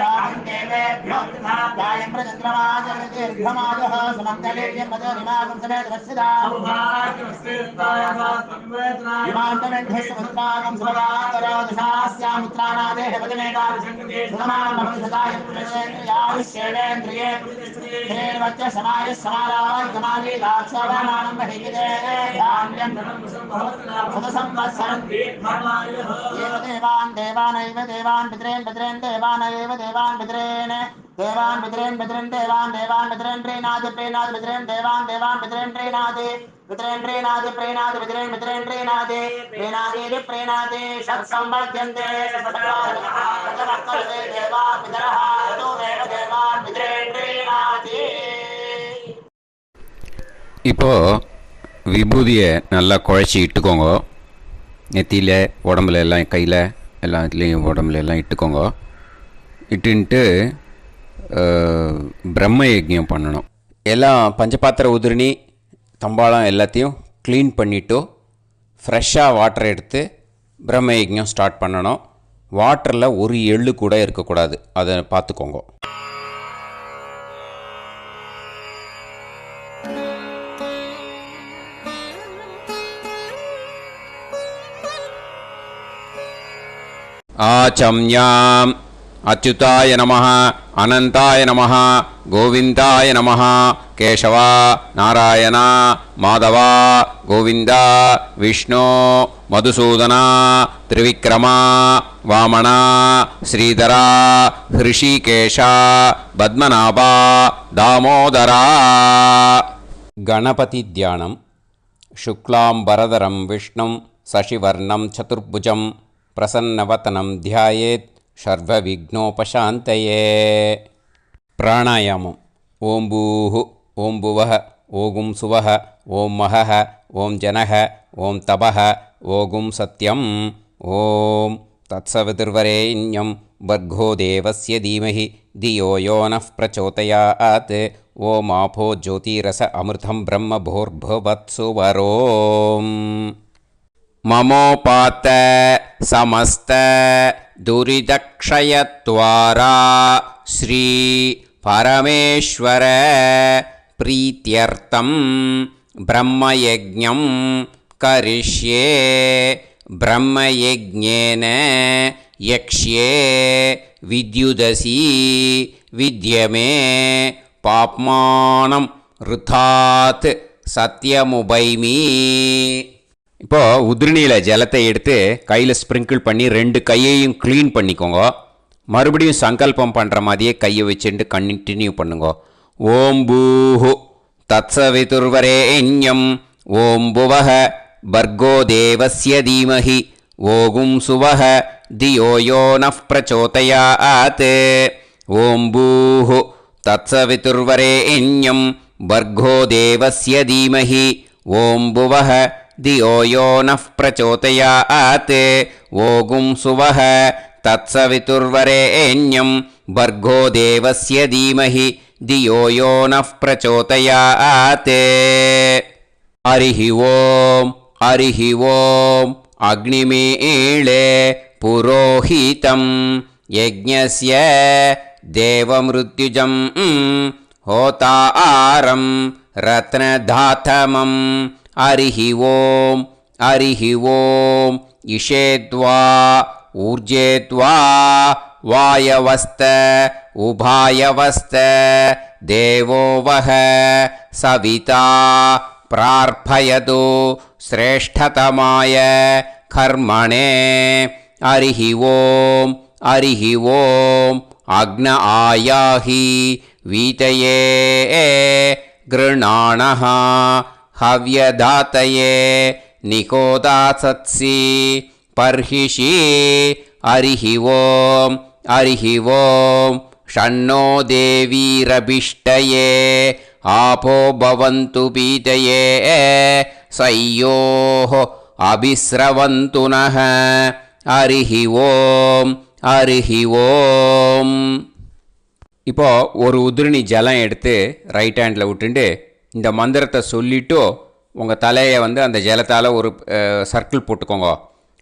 बाहं देवेभ्यो गायं प्रचन्द्रमाजर्दीर्घमाजः सुमङ्गलीर्यमदोरिमागं समेतरस्यदा इमान्तमेध्यस्वभद्रागं सुभगान्तरो दशास्यामित्राणादेह वदनेकाभिषङ्कृते सुमान् भवसदाय पुरुषेन्द्रियायुष्येवेन्द्रिये श्रेर्वच्च समायः समाराय कमाली लाक्षोभामानं बहिगिदे धान्यं सदसंवत्सरं एव देवान् देवानैव देवान् पितॄन् पितॄन् देवानैव देवान् पितॄन् देवान् पितॄन् पितॄन् देवान् देवान् पितॄन् प्रीणाति प्रीणाति पितॄन् देवान् देवान् पितॄन् प्रीणाति पितॄन् प्रीणाति प्रीणाति पितॄन् पितॄन् प्रीणाति प्रीणाति प्रीणाति षट्संवर्ध्यन्ते सचवर्तन्ते देवा पितरः तदेव देवान् पितॄन् प्रीणाति. இப்போ விபூதியை நல்லா குழச்சி இட்டுக்கோங்க. நெத்தியில், உடம்புல எல்லாம், கையில் எல்லாத்துலேயும் உடம்புல எல்லாம் இட்டுக்கோங்க. இட்டுன்ட்டு பிரம்ம யஜ்ஞம் பண்ணணும். எல்லாம் பஞ்சபாத்திர உதிரணி தம்பாளம் எல்லாத்தையும் க்ளீன் பண்ணிவிட்டு ஃப்ரெஷ்ஷாக வாட்டர் எடுத்து பிரம்ம யஜ்ஞம் ஸ்டார்ட் பண்ணணும். வாட்டரில் ஒரு எள்ளு கூட இருக்கக்கூடாது. அதை பார்த்துக்கோங்க. ஆச்சம்யாம் அச்சுதாய நமஹ, அனந்தாய நமஹ, கோவிந்தாய நமஹ, கேசவா, நாராயணா, மாதவா, கோவிந்தா, விஷ்ணு, மதுசூதனா, திரிவிக்ரமா, வாமனா, ஸ்ரீதரா, ஹிருஷிகேஷா, பத்மநாபா, தாமோதரா. கணபதி தியானம். शुक्लांबरधरं विष्णुं शशिवर्णं चतुर्भुजं प्रसन्नवदनं ध्यायेत् सर्वविघ्नोपशान्तये. प्राणायामम्. ओं भूः, ओं भुवः, ओं सुवः, ओं महः, ओं जनः, ओं तपः, ओं सत्यम्. ओं तत्सवितुर्वरेण्यं भर्गो देवस्य धीमहि धियो यो नः प्रचोदयात्. ओम आपो ज्योतिरस अमृतं ब्रह्म भूर्भुवत्सु वरोम. ममोपात समस्त दुरिदक्षयत्वारा श्री परमेश्वर प्रीत्यर्थं ब्रह्मयज्ञं करिष्ये. ब्रह्मयज्ञेन यक्ष्ये विद्युदसि विद्यमे பாப்மானம் ருதாத் சத்யமுபைமி. இப்போது உதிரணியில் ஜலத்தை எடுத்து கையில் ஸ்ப்ரிங்கிள் பண்ணி 2 கையையும் க்ளீன் பண்ணிக்கோங்க. மறுபடியும் சங்கல்பம் பண்ணுற மாதிரியே கையை வச்சுட்டு கண்டினியூ பண்ணுங்க. ஓம் பூஹு தத்சவிதுர்வரேண்யம் ஓம் புவஹ பர்கோ தேவஸ்ய தீமஹி ஓகும் சுவஹ தியோ யோ நஃப் பிரச்சோதயாத். ஓம் பூஹு தத்சவிதுர்வரேண்யம் பர்கோ தேவஸ்ய தீமஹி ஓம் புவஹ தியோ யோ நஃப் பிரச்சோதயாத். ஓகும் சுவஹ தத்சவிதுர்வரேண்யம் பர்கோ தேவஸ்ய தீமஹி தியோ யோ நஃப் பிரச்சோதயாத். ஹரிஹி ஓம் ஹரிஹி ஓம் அக்னிமீளே புரோஹிதம் யஜ்ஞஸ்ய தேவமிருத்யுஜம் ஹோதாரம் ரத்னதாத்தமம். ஹரிஹி ஓம் ஹரிஹி ஓம் இஷேத்வா ஊர்ஜேத்வா வாயவஸ்த உபாயவஸ்த தேவோ வஹ சவிதா பிரார்ப்பயது ஸ்ரேஷ்டதமாய கர்மணே. ஹரிஹி ஓம் ஹரிஹி ஓம் அக்ன ஆயாஹி வீதயே கிருணாணஹ ஹவ்யதாத்தயே நிகோதாசத்சி பர்ஹிஷி. ஹரிஹி ஓம் ஹரிஹி ஓம் ஷண்ணோ தேவீரபிஷ்டயே ஆபோ பவந்து பீதயே சய்யோஹ அபிஸ்ரவந்து நஹ. ஹரிஹி ஓம் ஹரிஹி ஓம். இப்போது ஒரு உதிரணி ஜலம் எடுத்து ரைட் ஹேண்டில் விட்டுண்டு இந்த மந்திரத்தை சொல்லிவிட்டு உங்கள் தலையை அந்த ஜலத்தால் ஒரு சர்க்கிள் போட்டுக்கோங்க.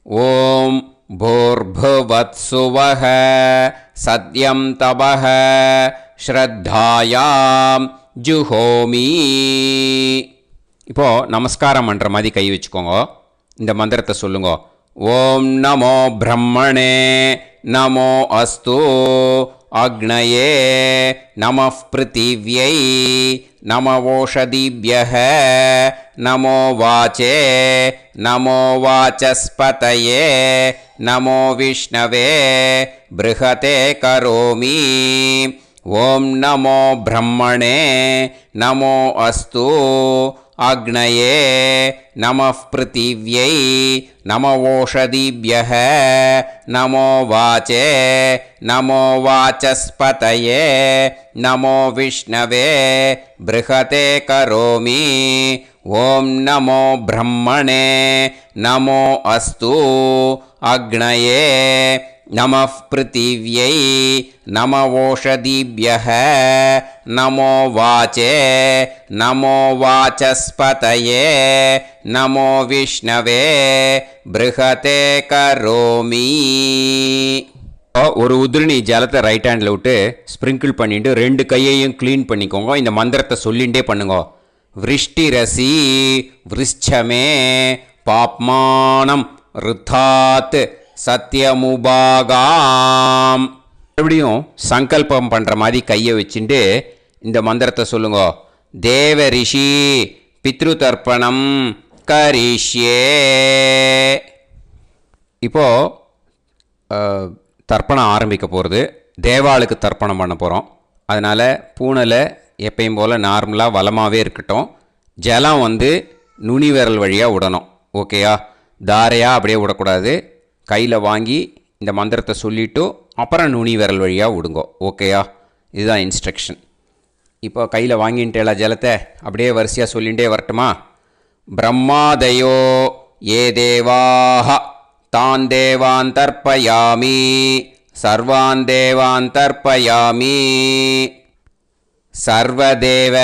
ஓம் பூர்புவத்சுவஹ சத்யம் தபஹ ஸ்ரத்தாயாம் ஜுஹோமி. இப்போது நமஸ்காரம் பண்ணுற மாதிரி கை வச்சுக்கோங்க. இந்த மந்திரத்தை சொல்லுங்க. ஓம் நமோ பிரம்மணே நமோ அஸ்து அக்னயே நமः பிருத்திவ்யை நமவோஷதிभ्यः நமோ வாச்சே நமோ வாசஸ்பதயே நமோ விஷ்ணவே ப்ருஹதே கரோமி. ஓம் நமோ பிரம்மணே நமோ அஸ்து அக்னயே நமः பிருத்திவ்யை நமவோஷதிभ्यः நமோ வாச்சே நமோ வாசஸ்பதயே நமோ விஷ்ணவே ப்ருஹதே கரோமி. ஓம் நமோ பிரம்மணே நமோ அஸ்து அக்னயே நமः பிருத்திவ்யை நமவோஷதிभ्यः நமோ வாச்சே நமோ வாசஸ்பதயே நமோ விஷ்ணவே ப்ருஹதே கரோமி. ஒரு உதிரணி ஜலத்தை ரைட் ஹேண்டில் விட்டு ஸ்ப்ரிங்கிள் பண்ணிட்டு 2 கையையும் க்ளீன் பண்ணிக்கோங்க. இந்த மந்திரத்தை சொல்லிகிட்டே பண்ணுங்க. விருஷ்டிரசி விருஷ்சமே பாப்மானம் ருத்தாத் சத்யமுபாகாம். மறுபடியும் சங்கல்பம் பண்ணுற மாதிரி கையை வச்சுட்டு இந்த மந்திரத்தை சொல்லுங்க. தேவ ரிஷி பித்ரு தர்ப்பணம் கரிஷ்யே. இப்போது தர்ப்பணம் ஆரம்பிக்க போகிறது. தேவாளுக்கு தர்ப்பணம் பண்ண போகிறோம். அதனால் பூனலை எப்பயும் போல் நார்மலாக வளமாகவே இருக்கட்டும். ஜலம் நுனி விரல் வழியாக விடணும். ஓகேயா? தாரையாக அப்படியே விடக்கூடாது. கையில் வாங்கி இந்த மந்திரத்தை சொல்லிவிட்டு அப்புறம் நுனி விரல் வழியாக விடுங்கோ. ஓகேயா? இதுதான் இன்ஸ்ட்ரக்ஷன். இப்போ கையில் வாங்கிட்டேல ஜலத்தை அப்படியே வரிசையாக சொல்லிகிட்டே வரட்டுமா? பிரம்மாதயோ ஏ தேவாஹ தான் தேவான் தர்ப்பயாமி சர்வான் தேவான் தர்ப்பயாமி சர்வதேவ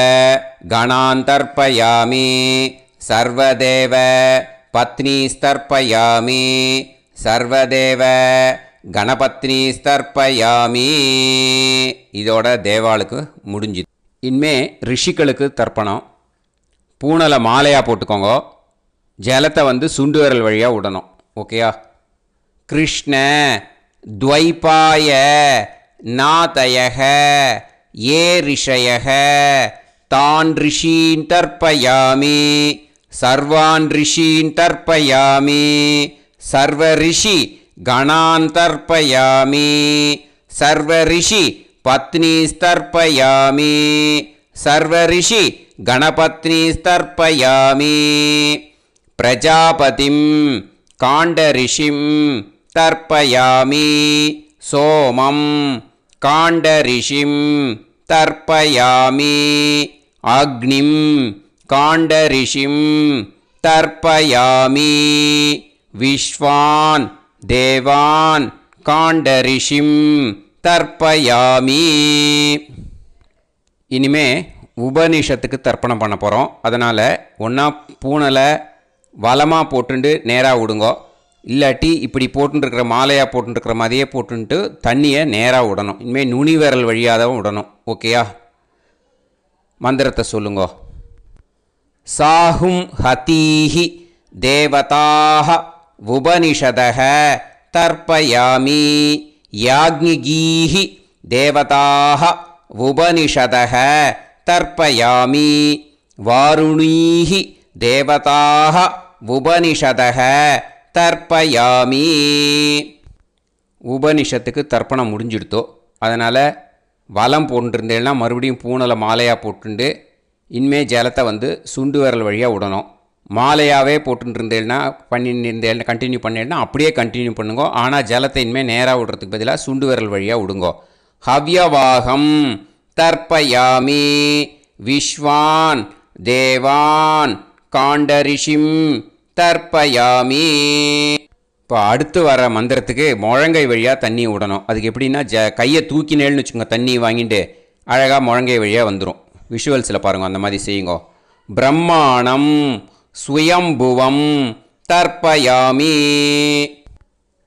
கணான் தர்ப்பயாமி சர்வதேவ பத்னீஸ்தர்ப்பயாமி சர்வதேவ கணபத்னீஸ்தர்ப்பயாமி. இதோட தேவாளுக்கு முடிஞ்சுது. இனிமே ரிஷிகளுக்கு தர்ப்பணம். பூனலை மாலையாக போட்டுக்கோங்க. ஜலத்தை சுண்டு விரல் வழியாக விடணும். ஓகேயா? கிருஷ்ண துவைபாய நாதயக ये ऋषयः तान् ऋषीन् तर्पयामि सर्वान् ऋषीन् तर्पयामि सर्वऋषि गणान् तर्पयामि सर्वऋषि पत्नीस्तर्पयामि सर्वऋषि गणपत्नीस्तर्पयामि प्रजापतिं काण्डऋषिं तर्पयामि सोमं काण्डऋषिं तर्पयामि अग्निं काण्डऋषिं तर्पयामि विश्वान् देवान् काण्डऋषिं தர்ப்பயாமி. இனிமே உபநிஷத்துக்கு தர்ப்பணம் பண்ண போகிறோம். அதனால் ஒன்றா பூனலை வலமாக போட்டுண்டு நேராக விடுங்கோ, இல்லாட்டி இப்படி போட்டுருக்கிற மாலையாக போட்டுருக்கிற மாதிரியே போட்டுன்ட்டு தண்ணியை நேராக விடணும். இனிமேல் நுனி விரல் வழியாக தான் விடணும். ஓகேயா? மந்திரத்தை சொல்லுங்கோ. சாஹும் ஹதீஹி தேவதாக உபனிஷதः தர்ப்பயாமி யாக்ஞிகீஹி தேவதாக உபனிஷதः தர்ப்பயாமி வாருணீஹி தேவதாக உபனிஷதः தர்ப்பயாமி. உபனிஷத்துக்கு தர்ப்பணம் முடிஞ்சிடுத்தோ, அதனால் வலம் போட்டுருந்தேன்னா மறுபடியும் பூனலை மாலையாக போட்டுண்டு இனிமே ஜலத்தை சுண்டு விரல் வழியாக விடணும். மாலையாகவே போட்டுருந்தேன்னா பண்ணியிருந்தேன் கண்டினியூ பண்ணேன்னா அப்படியே கண்டினியூ பண்ணுங்கோ. ஆனால் ஜலத்தை இனிமேல் நேராக விடுறதுக்கு பதிலாக சுண்டு விரல் வழியாக விடுங்கோ. ஹவ்யவாகம் தர்ப்பயாமி விஸ்வான் தேவான் காண்டரிஷிம் தர்ப்பயாமி. இப்போ அடுத்து வர மந்திரத்துக்கு முழங்கை வழியாக தண்ணி விடணும். அதுக்கு எப்படின்னா கையை தூக்கினேன்னு வச்சுக்கோங்க, தண்ணி வாங்கிட்டு அழகாக முழங்கை வழியாக வந்துடும். விஷுவல்ஸில் பாருங்கள், அந்த மாதிரி செய்யுங்கோ. பிரம்மாணம் சுயம்புவம் தர்ப்பயாமி.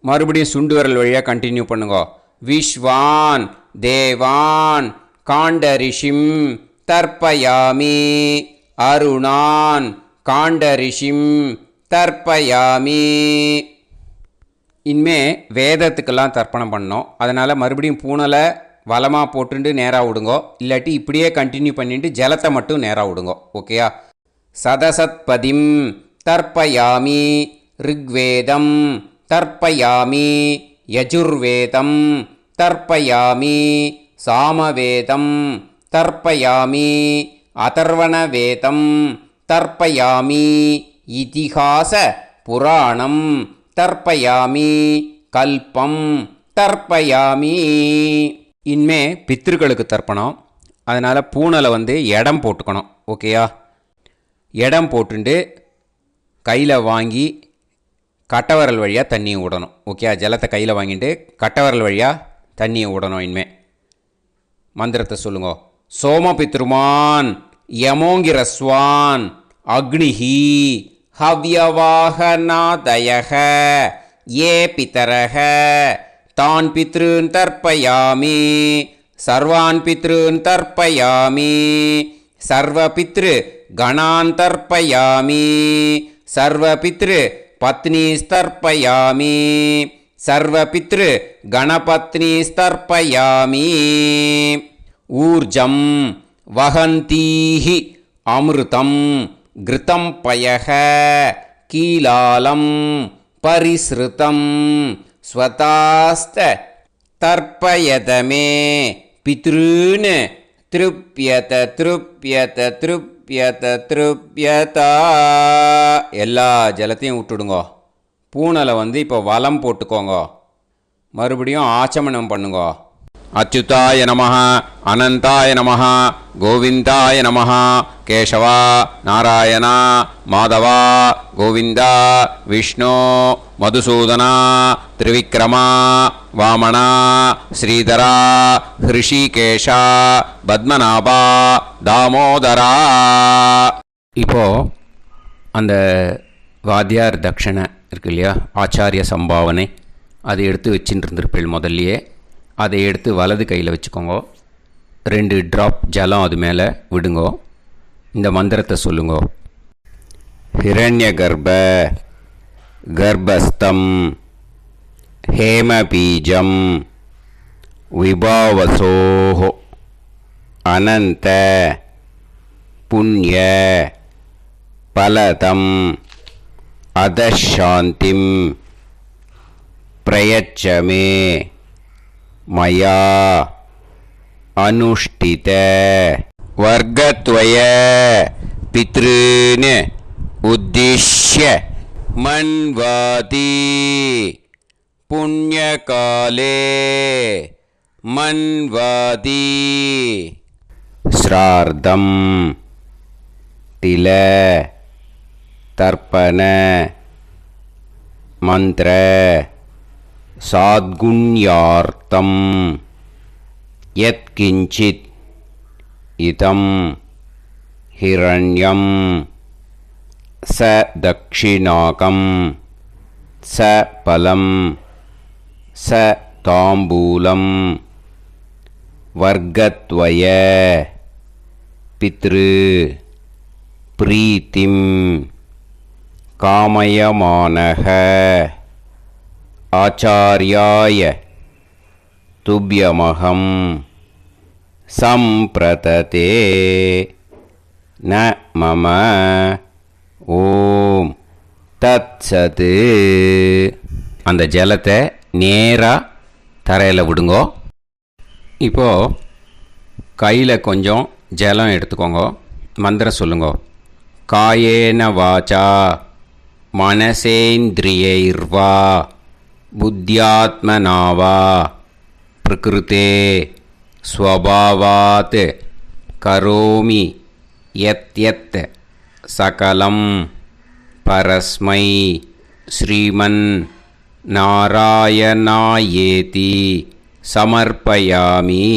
மறுபடியும் சுண்டு விரல் வழியாக கண்டினியூ பண்ணுங்கோ. விஸ்வான் தேவான் காண்டரிஷிம் தர்ப்பயாமி அருணான் காண்டரிஷிம் தர்ப்பயாமி. இனிமே வேதத்துக்கெல்லாம் தர்ப்பணம் பண்ணோம். அதனால் மறுபடியும் பூனலை வலமாக போட்டுட்டு நேராக விடுங்கோ, இல்லாட்டி இப்படியே கண்டினியூ பண்ணிட்டு ஜலத்தை மட்டும் நேராக விடுங்கோ. ஓகேயா? சதசத்பதிம் தர்ப்பயாமி ரிக்வேதம் தர்ப்பயாமி யஜுர்வேதம் தர்ப்பயாமி சாமவேதம் தர்ப்பயாமி அதர்வணவேதம் தர்ப்பயாமி இதிஹாச புராணம் தர்ப்பயாமி கல்பம் தர்ப்பயாமி. இனிமே பித்ருக்களுக்கு தர்ப்பணம். அதனால் பூனலை இடம் போட்டுக்கணும். ஓகேயா? இடம் போட்டுண்டு கையில் வாங்கி கட்டவரல் வழியாக தண்ணியை விடணும். ஓகே? ஜலத்தை கையில் வாங்கிட்டு கட்டவரல் வழியாக தண்ணியை விடணும். இனிமே மந்திரத்தை சொல்லுங்க. சோமபித்ருமான் யமோங்கிரஸ்வான் அக்னிஹி ஹவ்யவாகநாதயக ஏ பிதரக தான் பித்ருன் தர்ப்பயாமி சர்வான் பித்ருன் தர்ப்பயாமி சர்வபித்ரு கணான் தர்ப்பயாமி சர்வபித்ரு பத்னிஸ்தர்ப்பயாமி சர்வபித்ரு கணபத்னிஸ்தர்ப்பயாமி. ஊர்ஜம் வஹந்தீஹி அமிர்தம் கிருதம் பயக கீலாலம் பரிஸ்ருதம் ஸ்வதாஸ்த தர்ப்பயதமே பித்ருன் திருப்யத திருப்யத திருப்யத திருப்யதா. எல்லா ஜலத்தையும் விட்டுடுங்கோ. பூனலை இப்போ வலம் போட்டுக்கோங்க. மறுபடியும் ஆச்சமனம் பண்ணுங்கோ. அச்சுதாய நமஹ அனந்தாய நமஹ கோவிந்தாய நமஹ கேசவா நாராயணா மாதவா கோவிந்தா விஷ்ணு மதுசூதனா திரிவிக்ரமா வாமனா ஸ்ரீதரா ஹிருஷிகேஷா பத்மநாபா தாமோதரா. இப்போது அந்த வாத்தியார் தட்சணை இருக்கு இல்லையா, ஆச்சாரிய சம்பாவனை, அதை எடுத்து வச்சுட்டு இருந்திருப்பேள் முதல்லையே. அதை எடுத்து வலது கையில் வச்சுக்கோங்க. 2 ட்ராப் ஜலம் அது மேலே விடுங்கோ. இந்த மந்திரத்தை சொல்லுங்கோ. ஹிரண்ய கர்ப்ப கர்ப்பஸ்தம் ஹேமபீஜம் விபாவசோஹோ அனந்த புண்ணிய பலதம் அதசாந்திம் பிரயச்சமே மயா அனுஷ்டித வர்க்கத்வய பித்ருன் உத்திஷ்ய மன்வாதி புண்ணியகாலே மன்வாதி ஸ்ரார்த்தம் தில தர்ப்பண மந்திர சாத்குண்யார்த்தம் யத்கிஞ்சித் இதம் ஹிரண்யம் ச தக்ஷிணாகம் ச பலம் ச தாம்பூலம் வர்க்கத்வய பித்ரு பிரீத்திம் காமயமானஹ ஆச்சார்யாய துப்யமகம் சம்பிரததே ந மம ஓம் தத்சது. அந்த ஜலத்தை நேராக தரையில் விடுங்கோ. இப்போது கையில் கொஞ்சம் ஜலம் எடுத்துக்கோங்க. மந்திரம் சொல்லுங்க. காயேன வாச்சா மனசேந்திரியைர்வா புத்தியாத்மனாவா பிரகிருதே ஸ்வபாவாத் கரோமி யத் யத் சகலம் பரஸ்மை ஸ்ரீமன் நாராயணாயேதி சமர்ப்பயாமி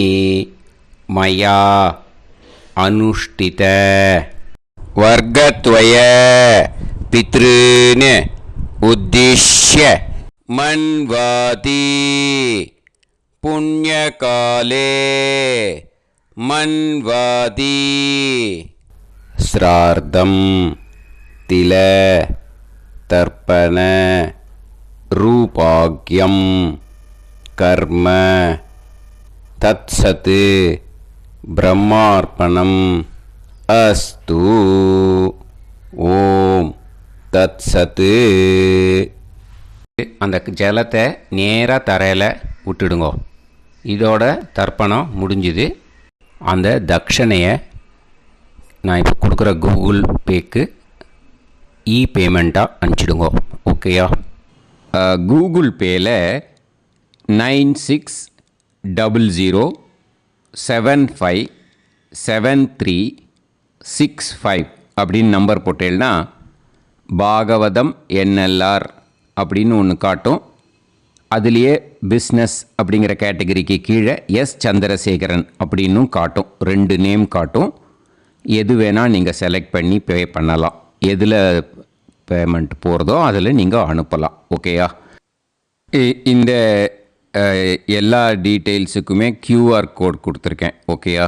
மயா அனுஷ்டித வர்க்கத்வய பித்ருன் உத்திஷ்ய மன்வாதி புண்ணியகாலே மன்வாதி ஸ்ரார்த்தம் தில தர்ப்பண ரூபாக்யம் கர்ம தத்சத் பிரம்மார்ப்பணம் அஸ்து. ஓம் தத்சத். அந்த ஜலத்தை நேராக தரையில் விட்டுடுங்க. இதோட தர்ப்பணம் முடிஞ்சுது. அந்த தட்சணையை நான் இப்போ கொடுக்குற கூகுள் பேக்கு பேமெண்ட்டாக அனுப்பிச்சிடுங்க. ஓகேயா? கூகுள் பேயில் 9600757365 அப்படின்னு நம்பர் போட்டேன்னா பாகவதம் NLR அப்படின்னு ஒன்று காட்டும். அதுலேயே பிஸ்னஸ் அப்படிங்கிற கேட்டகரிக்கு கீழே எஸ் சந்திரசேகரன் அப்படின்னும் காட்டும். 2 நேம் காட்டும். எது வேணால் நீங்கள் செலக்ட் பண்ணி பே பண்ணலாம். எதில் பேமெண்ட் போகிறதோ அதில் நீங்கள் அனுப்பலாம். ஓகேயா? இந்த எல்லா டீட்டெயில்ஸுக்குமே QR கோட் கொடுத்துருக்கேன். ஓகேயா?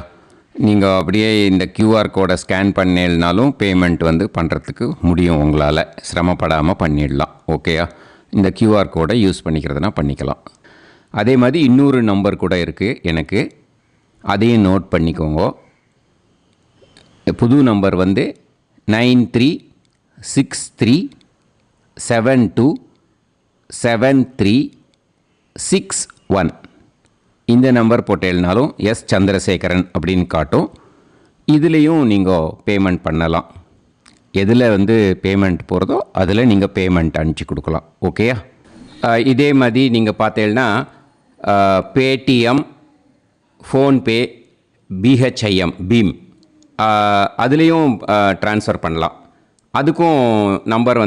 நீங்கள் அப்படியே இந்த QR கோடை ஸ்கேன் பண்ணேன்னாலும் பேமெண்ட் பண்ணுறதுக்கு முடியும். உங்களால் சிரமப்படாமல் பண்ணிடலாம். ஓகேயா? இந்த QR கோடை யூஸ் பண்ணிக்கிறதுனா பண்ணிக்கலாம். அதே மாதிரி இன்னொரு நம்பர் கூட இருக்குது எனக்கு. அதையும் நோட் பண்ணிக்கோங்க. புது நம்பர் 9363727361. இந்த நம்பர் போட்டேல்னாலும் எஸ் சந்திரசேகரன் அப்படின்னு காட்டும். இதுலேயும் நீங்கள் பேமெண்ட் பண்ணலாம். எதில் பேமெண்ட் போகிறதோ அதில் நீங்கள் பேமெண்ட் அனுப்பிச்சி கொடுக்கலாம். ஓகேயா? இதே மாதிரி நீங்கள் பார்த்தேன்னா பேடிஎம், ஃபோன்பே, பிஹெச்ஐஎம் பீம் அதுலேயும் ட்ரான்ஸ்ஃபர் பண்ணலாம். அதுக்கும் நம்பர்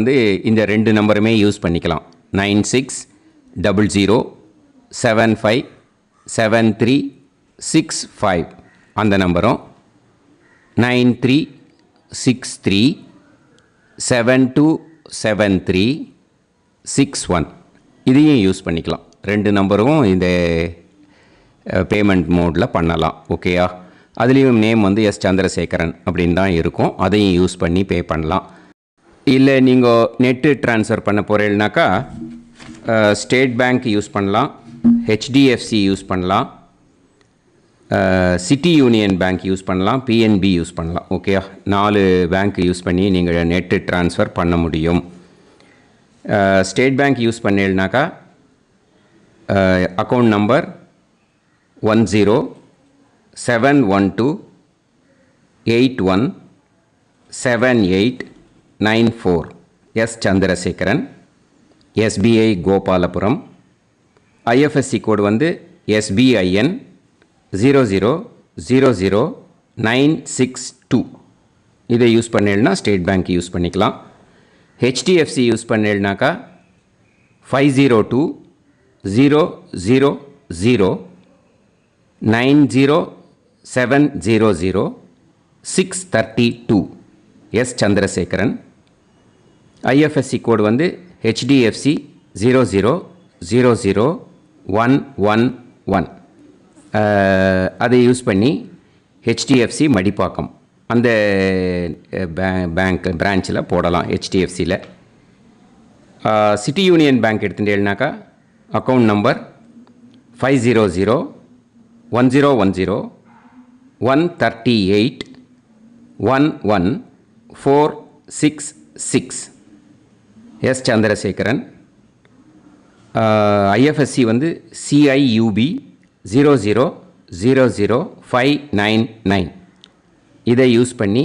இந்த 2 நம்பருமே யூஸ் பண்ணிக்கலாம். 9600757365 அந்த நம்பரும் 9363727361 இதையும் யூஸ் பண்ணிக்கலாம். 2 நம்பரும் இந்த பேமெண்ட் மோடில் பண்ணலாம். ஓகேயா? அதுலேயும் நேம் எஸ் சந்திரசேகரன் அப்படின்னு தான் இருக்கும். அதையும் யூஸ் பண்ணி பே பண்ணலாம். இல்லை நீங்கள் நெட்டு ட்ரான்ஸ்ஃபர் பண்ண போகிறீங்கனாக்கா ஸ்டேட் பேங்க் யூஸ் பண்ணலாம், HDFC யூஸ் பண்ணலாம், சிட்டி யூனியன் பேங்க் யூஸ் பண்ணலாம், பிஎன்பி யூஸ் பண்ணலாம். ஓகேயா, 4 பேங்க் யூஸ் பண்ணி நீங்கள் நெட்டு ட்ரான்ஸ்ஃபர் பண்ண முடியும். ஸ்டேட் பேங்க் யூஸ் பண்ணீங்கனாக்கா account number 1071281789 S Chandrasekaran, SBI Gopalapuram. IFSC code வந்து SBIN 0000962. இதை யூஸ் பண்ணீங்கன்னா ஸ்டேட் பேங்க் யூஸ் பண்ணிக்கலாம். HDFC யூஸ் பண்ணீங்கனாக்கா 502000900700 எஸ் சந்திரசேகரன். ஐஎஃப்எஸ்சி கோடு வந்து HDFC 0000111. அதை யூஸ் பண்ணி HDFC மடிப்பாக்கம் அந்த பேங்க் பிரான்ச்சில் போடலாம். HDFCயில் சிட்டி யூனியன் பேங்க் எடுத்துட்டேன்னாக்கா account number 500101381146 S Chandrasekaran. IFSC வந்து CIUB 0000599. இதை யூஸ் பண்ணி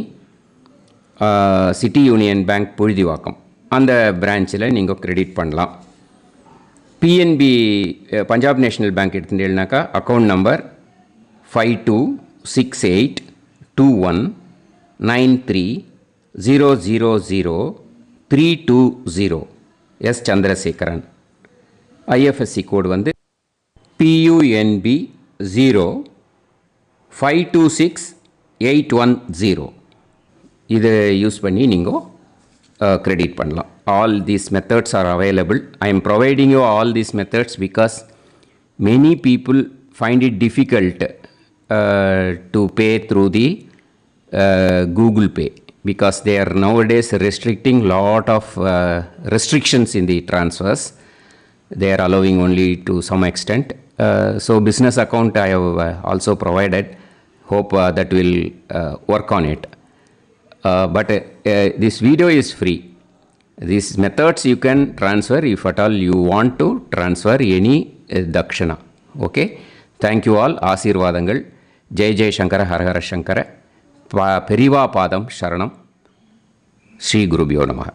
சிட்டி யூனியன் பேங்க் புழுதிவாக்கம் அந்த பிரான்ச்சில் நீங்கள் கிரெடிட் பண்ணலாம். பிஎன்பி பஞ்சாப் நேஷ்னல் பேங்க் எடுத்துட்டேன்னாக்கா account number 52682193000320 S Chandrasekaran. IFSC code வந்து PUNB 0526810. இதை யூஸ் பண்ணி நீங்கள் கிரெடிட் பண்ணலாம். All these methods are available. I am providing you all these methods because many people find it difficult to pay through the Google Pay because they are nowadays restricting lot of restrictions in the transfers. They are allowing only to some extent. So business account I have also provided. Hope that will work on it. But this video is free. These methods you can transfer if at all you want to transfer any dakshana. Okay. Thank you all. ஆசீர்வாதங்கள். ஜெய் ஜெய் சங்கர ஹர ஹர சங்கர. பெரிவா பாதம் சரணம். ஸ்ரீ குருபியோ நமஹ.